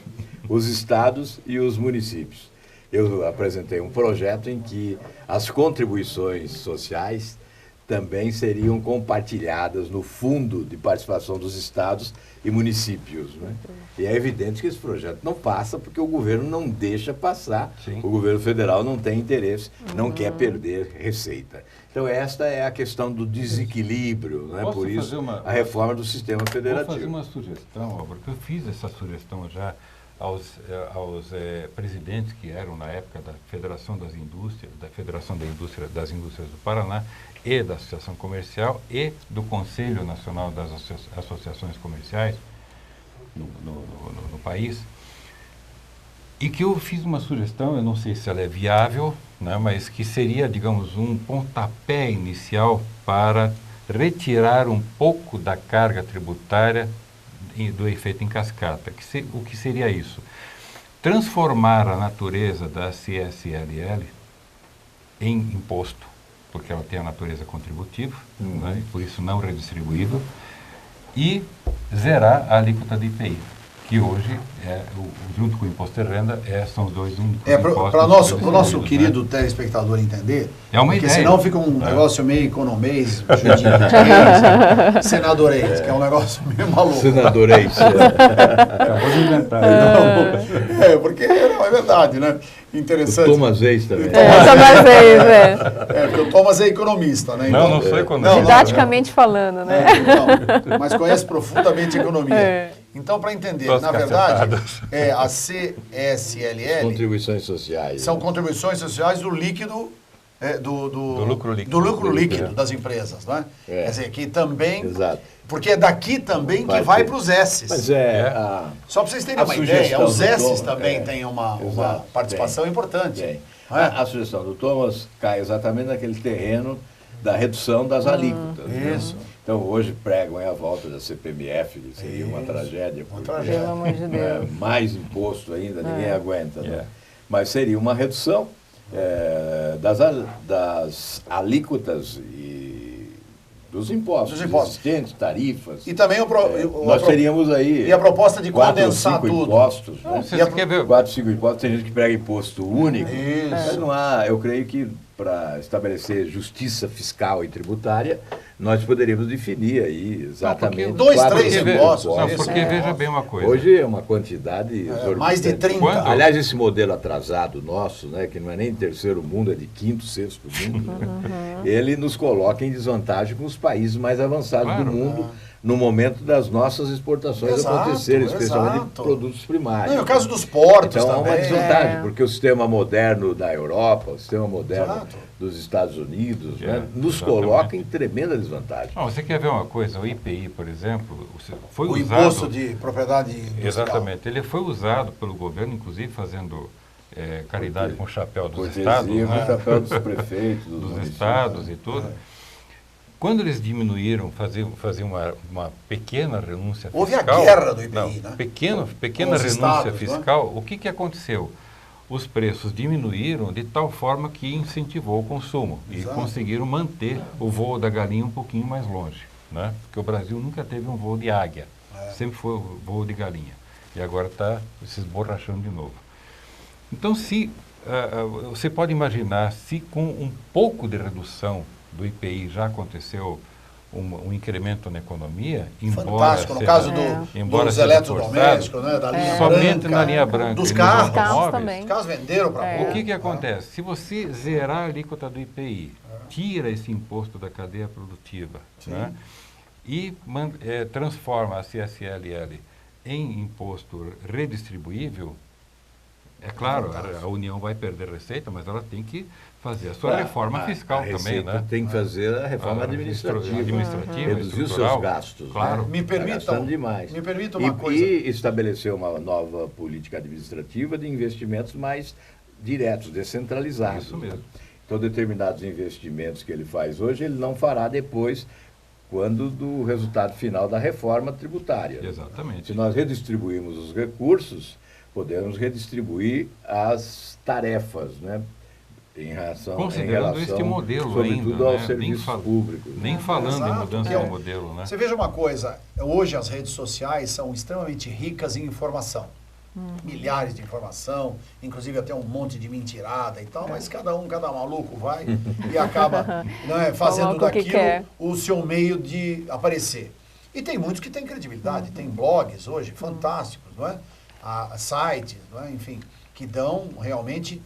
S2: os estados e os municípios. Eu apresentei um projeto em que as contribuições sociais também seriam compartilhadas no fundo de participação dos estados e municípios. Né? E é evidente que esse projeto não passa porque o governo não deixa passar, o governo federal não tem interesse, não quer perder receita. Então esta é a questão do desequilíbrio, né? Por isso a reforma do sistema federativo.
S3: Vou fazer uma sugestão, Álvaro, que eu fiz essa sugestão já aos presidentes que eram na época da Federação das Indústrias, das Indústrias do Paraná e da Associação Comercial e do Conselho Nacional das Associações Comerciais no país, e que eu fiz uma sugestão, eu não sei se ela é viável, né, mas que seria, digamos, um pontapé inicial para retirar um pouco da carga tributária do efeito em cascata. O que seria isso? Transformar a natureza da CSLL em imposto, porque ela tem a natureza contributiva, né, e por isso não redistribuível, e zerar a alíquota de IPI, que hoje, junto com o imposto de renda, são os dois únicos impostos.
S1: Para o nosso
S3: né?
S1: querido telespectador entender,
S3: É uma
S1: porque
S3: ideia.
S1: senão fica um negócio meio economês, senadorês, que é um negócio meio maluco.
S2: Senadorês.
S3: Acabou de inventar.
S1: Porque não, é verdade, né? Interessante.
S2: O Thomas Reis também.
S4: Só mais vez,
S1: Porque o Thomas é economista, né?
S3: Não sou economista.
S4: Didaticamente falando, né?
S1: Mas conhece profundamente economia. Então, para entender,
S3: Todas
S1: na verdade,
S3: cacetadas.
S1: a CSLL
S2: Contribuições sociais.
S1: são contribuições sociais do líquido, do
S3: lucro líquido.
S1: do lucro líquido das empresas, não é? Quer dizer, que também...
S2: Exato.
S1: Porque é daqui também que vai para os S's.
S2: Mas
S1: Só para vocês terem
S2: a
S1: uma ideia,
S2: sugestão
S1: os
S2: do
S1: S's
S2: Thomas,
S1: também têm uma
S2: exato,
S1: participação importante.
S2: tem.
S1: Não é?
S2: A sugestão do Thomas cai exatamente naquele terreno da redução das alíquotas. Né?
S1: Isso.
S2: Então, hoje pregam a volta da CPMF, que seria uma tragédia.
S1: Uma
S2: porque,
S1: tragédia.
S4: Pelo amor de Deus.
S2: mais imposto ainda, ninguém aguenta. Né?
S3: Yeah.
S2: Mas seria uma redução das alíquotas e dos impostos existentes, tarifas.
S1: E também
S2: nós teríamos aí...
S1: E a proposta de
S2: 4 ou
S1: condensar
S2: 5
S1: tudo.
S2: impostos. Né?
S3: Você quer ver?
S2: 4, 5 impostos, tem gente que prega imposto único.
S1: Isso.
S2: Mas não há, eu creio que para estabelecer justiça fiscal e tributária, nós poderíamos definir aí exatamente...
S3: Não,
S1: Dois,
S2: 4 ou
S1: três
S2: 5
S1: impostos,
S3: Não,
S1: isso.
S3: porque veja bem uma coisa.
S2: Hoje é uma quantidade exorbitante.
S1: mais de 30.
S3: Quando?
S2: Aliás, esse modelo atrasado nosso, né, que não é nem terceiro mundo, é de quinto, sexto mundo, né, ele nos coloca em desvantagem com os países mais avançados
S3: Claro.
S2: do mundo no momento das nossas exportações
S1: Exato,
S2: acontecerem, especialmente
S1: exato.
S2: de produtos primários.
S1: Não, e o caso dos portos
S2: Então, é uma
S1: também.
S2: desvantagem, porque o sistema moderno da Europa, o sistema moderno
S1: Exato.
S2: dos Estados Unidos,
S3: É,
S2: né, nos
S3: exatamente.
S2: coloca em tremenda desvantagem.
S3: Não, você quer ver uma coisa? O IPI, por exemplo, foi
S1: O
S3: usado...
S1: imposto de propriedade industrial.
S3: Exatamente. Ele foi usado pelo governo, inclusive fazendo caridade com o chapéu dos
S2: Cortesia
S3: estados,
S2: com o
S3: né?
S2: chapéu dos prefeitos, dos
S3: dos
S2: municípios.
S3: estados e tudo. Quando eles diminuíram, faziam uma pequena renúncia fiscal...
S1: Houve a guerra do IPI,
S3: não,
S1: né?
S3: pequena
S1: Com os
S3: renúncia
S1: estados,
S3: fiscal, o que aconteceu? Os preços diminuíram de tal forma que incentivou o consumo
S1: Exato.
S3: e conseguiram manter o voo da galinha um pouquinho mais longe, né? Porque o Brasil nunca teve um voo de águia, sempre foi o voo de galinha. E agora está se esborrachando de novo. Então, você pode imaginar se com um pouco de redução do IPI já aconteceu um incremento na economia, embora
S1: Fantástico, no
S3: seja-
S1: caso
S3: embora
S1: dos
S3: seja
S1: eletrodomésticos,
S3: forçado,
S1: né, da linha
S3: somente
S1: branca,
S3: na linha branca
S1: dos
S3: e nos
S1: carros.
S4: Carros
S3: automóveis,
S4: também.
S1: Os carros venderam para
S3: o que acontece? Se você zerar a alíquota do IPI, tira esse imposto da cadeia produtiva, né, e transforma a CSLL em imposto redistribuível, é claro, a União vai perder receita, mas ela tem que fazer a sua reforma fiscal
S2: a
S3: também,
S2: Receita
S3: né?
S2: tem que fazer a reforma administrativa.
S3: administrativa,
S2: Reduzir os
S3: estrutural.
S2: seus gastos.
S3: Claro.
S2: Né?
S1: Me
S2: Tá
S1: permitam,
S2: gastando demais.
S1: me permita uma coisa.
S2: E estabelecer uma nova política administrativa de investimentos mais diretos, descentralizados.
S3: Isso mesmo.
S2: Então, determinados investimentos que ele faz hoje, ele não fará depois, quando do resultado final da reforma tributária.
S3: Exatamente.
S2: Se nós redistribuirmos os recursos, podemos redistribuir as tarefas, né?
S3: Considerando este modelo
S2: sobretudo
S3: ainda,
S2: aos
S3: né?
S2: serviços públicos.
S3: Nem falando em
S1: Exato,
S3: mudança
S1: que é
S3: de
S1: um-
S3: modelo, né?
S1: Você veja uma coisa, hoje as redes sociais são extremamente ricas em informação. Milhares de informação, inclusive até um monte de mentirada e tal, mas cada maluco vai e acaba fazendo
S4: Coloca o que
S1: daquilo
S4: quer.
S1: o seu meio de aparecer. E tem muitos que têm credibilidade, tem blogs hoje fantásticos, não é? Sites, não é? Enfim, que dão realmente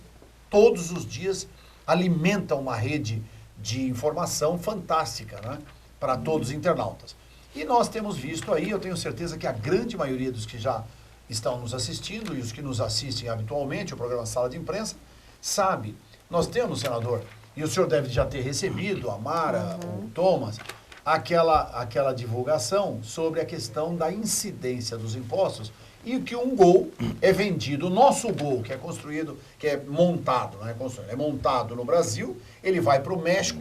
S1: todos os dias, alimentam uma rede de informação fantástica, né? Para todos os internautas. E nós temos visto aí, eu tenho certeza que a grande maioria dos que já estão nos assistindo e os que nos assistem habitualmente, o programa Sala de Imprensa, sabe, nós temos, senador, e o senhor deve já ter recebido, a Mara, o Thomas, aquela divulgação sobre a questão da incidência dos impostos e que um Gol é vendido, o nosso Gol, que é construído, que é montado, não é construído, é montado no Brasil, ele vai para o México,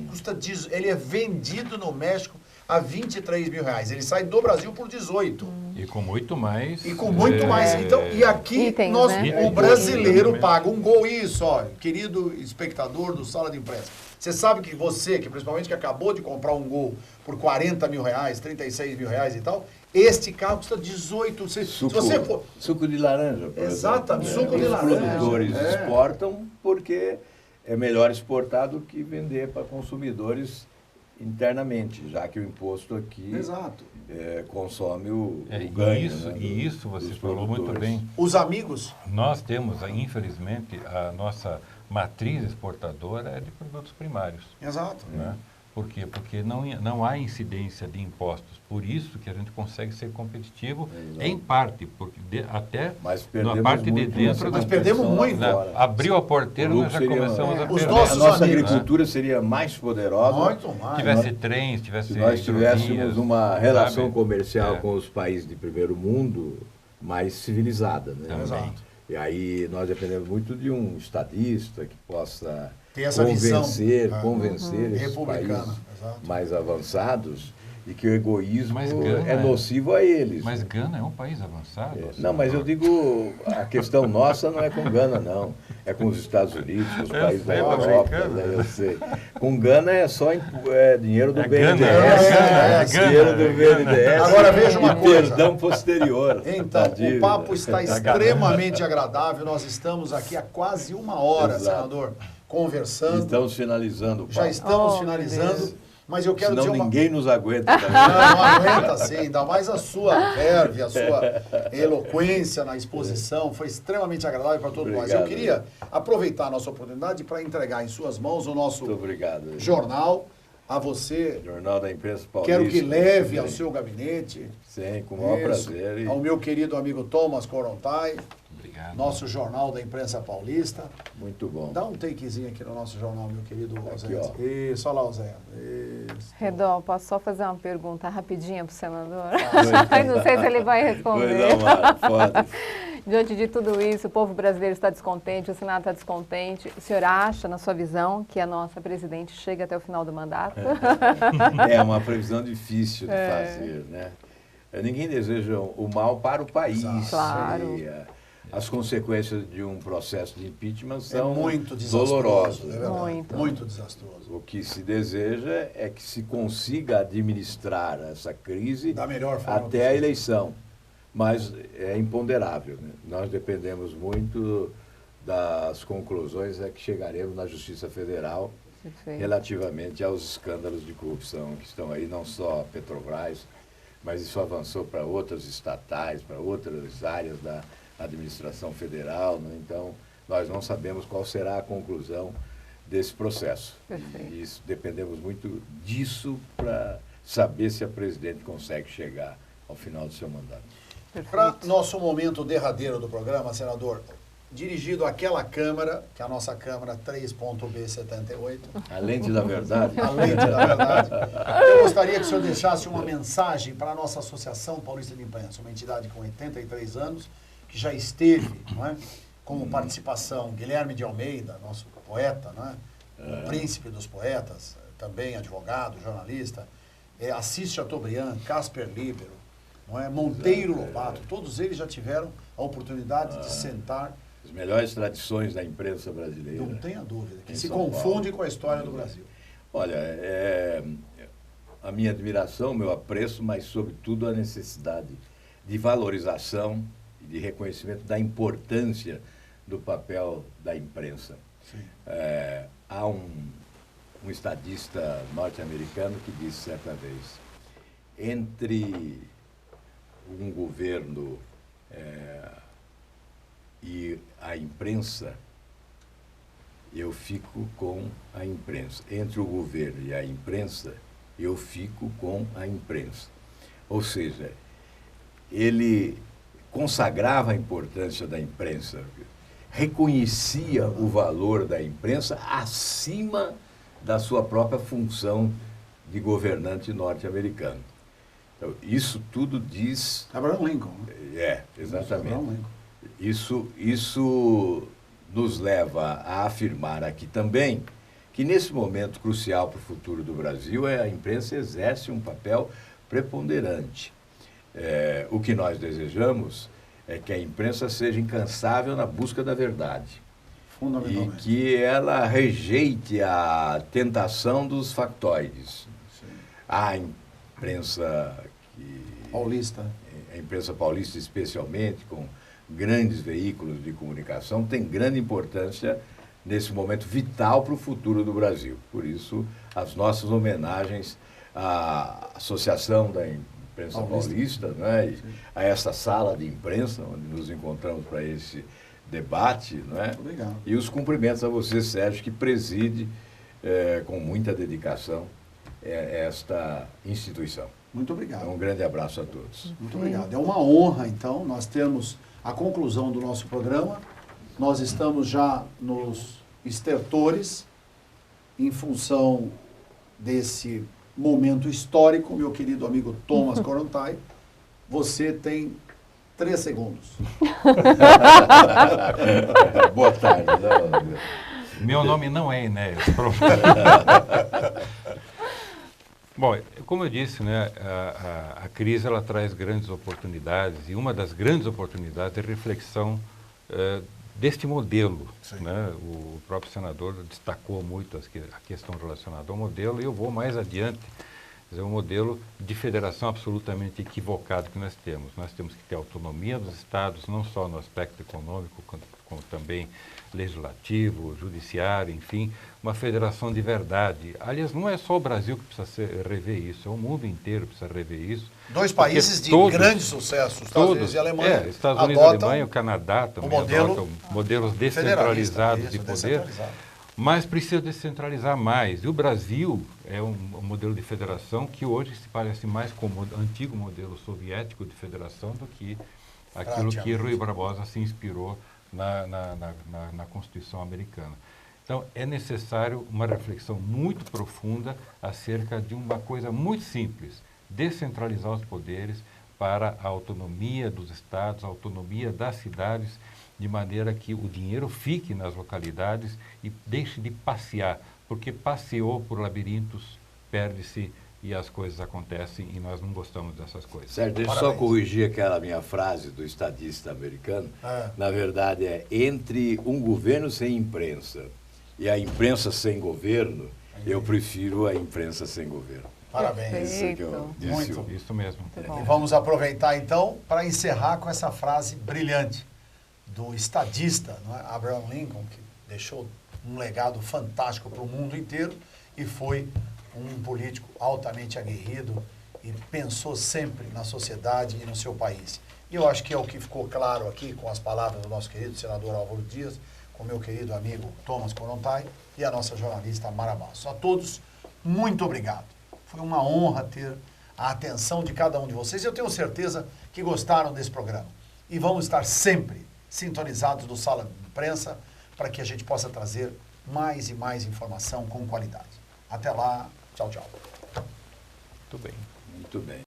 S1: ele é vendido no México a 23 mil reais. Ele sai do Brasil por 18.
S3: E com muito mais...
S1: E com muito mais. Então, e aqui
S4: Itens,
S1: nós,
S4: né?
S1: o brasileiro
S3: Itens.
S1: paga um Gol. Isso, olha, querido espectador do Sala de Imprensa. Você sabe que você, que principalmente que acabou de comprar um Gol por 40 mil reais, 36 mil reais e tal, este carro custa 18. Se você for...
S2: Suco de laranja, por
S1: Exatamente,
S2: exemplo.
S1: suco de
S2: Os
S1: laranja.
S2: produtores
S1: É.
S2: exportam porque é melhor exportar do que vender para consumidores internamente, já que o imposto aqui
S1: Exato.
S2: consome o ganho.
S3: Isso,
S2: né,
S3: e isso você
S2: dos
S3: falou muito
S2: produtores.
S3: bem.
S1: Os amigos,
S3: Nós temos, infelizmente, a nossa matriz exportadora é de produtos primários.
S1: exato.
S3: Né? Por quê? Porque não há incidência de impostos. Por isso que a gente consegue ser competitivo, em parte, porque até
S2: Mas
S3: na
S2: perdemos
S3: parte de
S2: muito
S3: dentro...
S2: nessa
S1: Mas perdemos
S2: competição lá
S1: muito.
S2: fora.
S3: Abriu a porteira,
S2: O
S3: nós já
S2: lucro seria-
S3: começamos a
S1: os
S3: perder.
S1: nossos
S2: A nossa
S1: amigos,
S2: agricultura seria mais poderosa
S1: Muito
S3: Se
S1: mais.
S3: tivesse trens, tivesse
S2: se nós tivéssemos
S3: hidrovias,
S2: uma relação
S3: sabe?
S2: comercial
S3: É.
S2: com os países de primeiro mundo mais civilizada. Né?
S3: Também.
S1: Exato.
S2: E aí nós dependemos muito de um estadista que possa
S1: Tem essa visão,
S2: convencer esses
S1: republicana,
S2: países
S1: exato.
S2: mais avançados e que o egoísmo
S3: Mas Gana
S2: é nocivo a eles.
S3: Mas Gana é um país avançado.
S2: Não, mas eu digo, a questão nossa não é com Gana, não. É com os Estados Unidos, com os
S3: Eu
S2: países da
S3: sei,
S2: Europa,
S3: americano.
S2: né, eu sei. Com Gana é só dinheiro do
S3: É
S2: BNDES.
S3: Gana,
S2: Dinheiro do BNDES.
S1: Agora veja uma
S2: e
S1: coisa.
S2: perdão posterior.
S1: Então,
S2: da
S1: o
S2: dívida.
S1: papo está extremamente agradável. Nós estamos aqui há quase 1 hora,
S2: Exato.
S1: senador, conversando.
S2: Estamos finalizando o
S1: Já
S2: papo.
S1: estamos
S4: Oh,
S1: finalizando,
S4: Deus.
S1: mas eu quero
S2: Senão
S1: dizer uma...
S2: ninguém nos aguenta também.
S1: Não aguenta sim, ainda mais a sua verve, a sua eloquência na exposição, foi extremamente agradável para todos nós. Eu
S2: Obrigado.
S1: queria aproveitar a nossa oportunidade para entregar em suas mãos o nosso
S2: Muito obrigado.
S1: jornal, a você,
S2: Jornal da Imprensa Paulista.
S1: quero que leve ao seu gabinete,
S2: Sim, com o maior
S1: isso,
S2: prazer. E
S1: ao meu querido amigo Thomas Corontai,
S3: Obrigado.
S1: nosso jornal da Imprensa Paulista.
S2: muito bom.
S1: Dá um takezinho aqui no nosso jornal, meu querido
S2: Aqui,
S1: Zé.
S2: ó.
S1: Isso, olha lá o Zé. Isso.
S4: Redol, posso só fazer uma pergunta rapidinha para o senador?
S2: Pois
S4: Não sei se ele vai
S2: Pois
S4: responder.
S2: não, Mara, pode.
S4: Diante de tudo isso, o povo brasileiro está descontente, o Senado está descontente. O senhor acha, na sua visão, que a nossa presidente chega até o final do mandato?
S2: É uma previsão difícil de fazer, né? Ninguém deseja o mal para o país.
S1: Exato.
S4: Claro.
S2: E, as consequências de um processo de impeachment
S1: É
S2: são
S1: muito desastroso,
S2: dolorosas.
S1: é verdade.
S4: Muito.
S1: Muito desastroso.
S2: O que se deseja é que se consiga administrar essa crise
S1: Da melhor forma
S2: até a
S1: possível.
S2: eleição. Mas é imponderável. Né? Nós dependemos muito das conclusões a que chegaremos na Justiça Federal
S4: Perfeito.
S2: relativamente aos escândalos de corrupção que estão aí, não só a Petrobras, mas isso avançou para outras estatais, para outras áreas da administração federal. Né? Então, nós não sabemos qual será a conclusão desse processo.
S4: Perfeito.
S2: E isso, dependemos muito disso para saber se a presidente consegue chegar ao final do seu mandato.
S1: Para
S4: Perfeito.
S1: nosso momento derradeiro do programa, senador, dirigido àquela Câmara, que é a nossa Câmara 3.B78,
S2: A lente da verdade.
S1: a lente da verdade, eu gostaria que o senhor deixasse uma mensagem para a nossa Associação Paulista de Imprensa, uma entidade com 83 anos, que já esteve, não é, como participação, Guilherme de Almeida, nosso poeta, não é, o príncipe dos poetas, também advogado, jornalista, Assis Chateaubriand, Casper Libero, não é, Monteiro Lobato, todos eles já tiveram a oportunidade de sentar.
S2: As melhores tradições da imprensa brasileira.
S1: Não tenha dúvida, que
S2: Em
S1: se
S2: São
S1: confunde
S2: Paulo.
S1: com a história do Brasil.
S2: Olha, a minha admiração, meu apreço, mas sobretudo a necessidade de valorização e de reconhecimento da importância do papel da imprensa.
S1: Sim.
S2: Há um estadista norte-americano que disse certa vez, entre um governo e a imprensa, eu fico com a imprensa. Entre o governo e a imprensa, eu fico com a imprensa. Ou seja, ele consagrava a importância da imprensa, reconhecia o valor da imprensa acima da sua própria função de governante norte-americano. Então, isso tudo diz...
S1: Abraham Lincoln. Né?
S2: Exatamente.
S1: Abraham Lincoln.
S2: Isso nos leva a afirmar aqui também que nesse momento crucial para o futuro do Brasil, a imprensa exerce um papel preponderante. O que nós desejamos é que a imprensa seja incansável na busca da verdade e
S1: Fundamentalmente.
S2: que ela rejeite a tentação dos factoides.
S1: Sim.
S2: A imprensa
S1: Paulista.
S2: a imprensa paulista especialmente, com grandes veículos de comunicação, tem grande importância nesse momento vital para o futuro do Brasil. Por isso, as nossas homenagens à Associação da Imprensa Paulista, né, e a essa sala de imprensa, onde nos encontramos para esse debate, né, e os cumprimentos a você, Sérgio, que preside com muita dedicação esta instituição.
S1: Muito obrigado.
S2: Um grande abraço a todos.
S1: Muito obrigado. É uma honra, então, nós termos a conclusão do nosso programa. Nós estamos já nos estertores, em função desse momento histórico, meu querido amigo Thomas Korontai. Você tem 3 segundos.
S2: Boa tarde.
S3: Meu nome não é Enéas. Bom, como eu disse, né, a crise ela traz grandes oportunidades, e uma das grandes oportunidades é a reflexão deste modelo. Né? O próprio senador destacou muito a questão relacionada ao modelo, e eu vou mais adiante. É um modelo de federação absolutamente equivocado que nós temos. Nós temos que ter autonomia dos estados, não só no aspecto econômico, como também legislativo, judiciário, enfim, uma federação de verdade. Aliás, não é só o Brasil que precisa rever isso, é o mundo inteiro que precisa rever isso.
S1: 2 países de grande sucesso, Estados Unidos e Alemanha,
S3: Estados Unidos e Alemanha, o Canadá também adotam modelos descentralizados de poder. Mas precisa descentralizar mais. E o Brasil é um modelo de federação que hoje se parece mais com o antigo modelo soviético de federação do que aquilo que Rui Barbosa se inspirou na Constituição americana. Então, é necessário uma reflexão muito profunda acerca de uma coisa muito simples: descentralizar os poderes para a autonomia dos estados, a autonomia das cidades, de maneira que o dinheiro fique nas localidades e deixe de passear, porque passeou por labirintos, perde-se e as coisas acontecem, e nós não gostamos dessas coisas.
S2: Sérgio, deixa eu só corrigir aquela minha frase do estadista americano. Na verdade, é entre um governo sem imprensa e a imprensa sem governo, eu prefiro a imprensa sem governo.
S1: Parabéns.
S2: Isso que eu disse.
S3: Isso mesmo.
S1: E vamos aproveitar, então, para encerrar com essa frase brilhante do estadista, não é? Abraham Lincoln, que deixou um legado fantástico para o mundo inteiro e foi um político altamente aguerrido e pensou sempre na sociedade e no seu país. E eu acho que é o que ficou claro aqui com as palavras do nosso querido senador Álvaro Dias, com meu querido amigo Thomas Korontai e a nossa jornalista Mara Bastos. A todos, muito obrigado. Foi uma honra ter a atenção de cada um de vocês. Eu tenho certeza que gostaram desse programa. E vamos estar sempre sintonizados do Sala de Imprensa para que a gente possa trazer mais e mais informação com qualidade. Até lá. Tchau, tchau.
S3: Muito bem.
S2: Muito bem.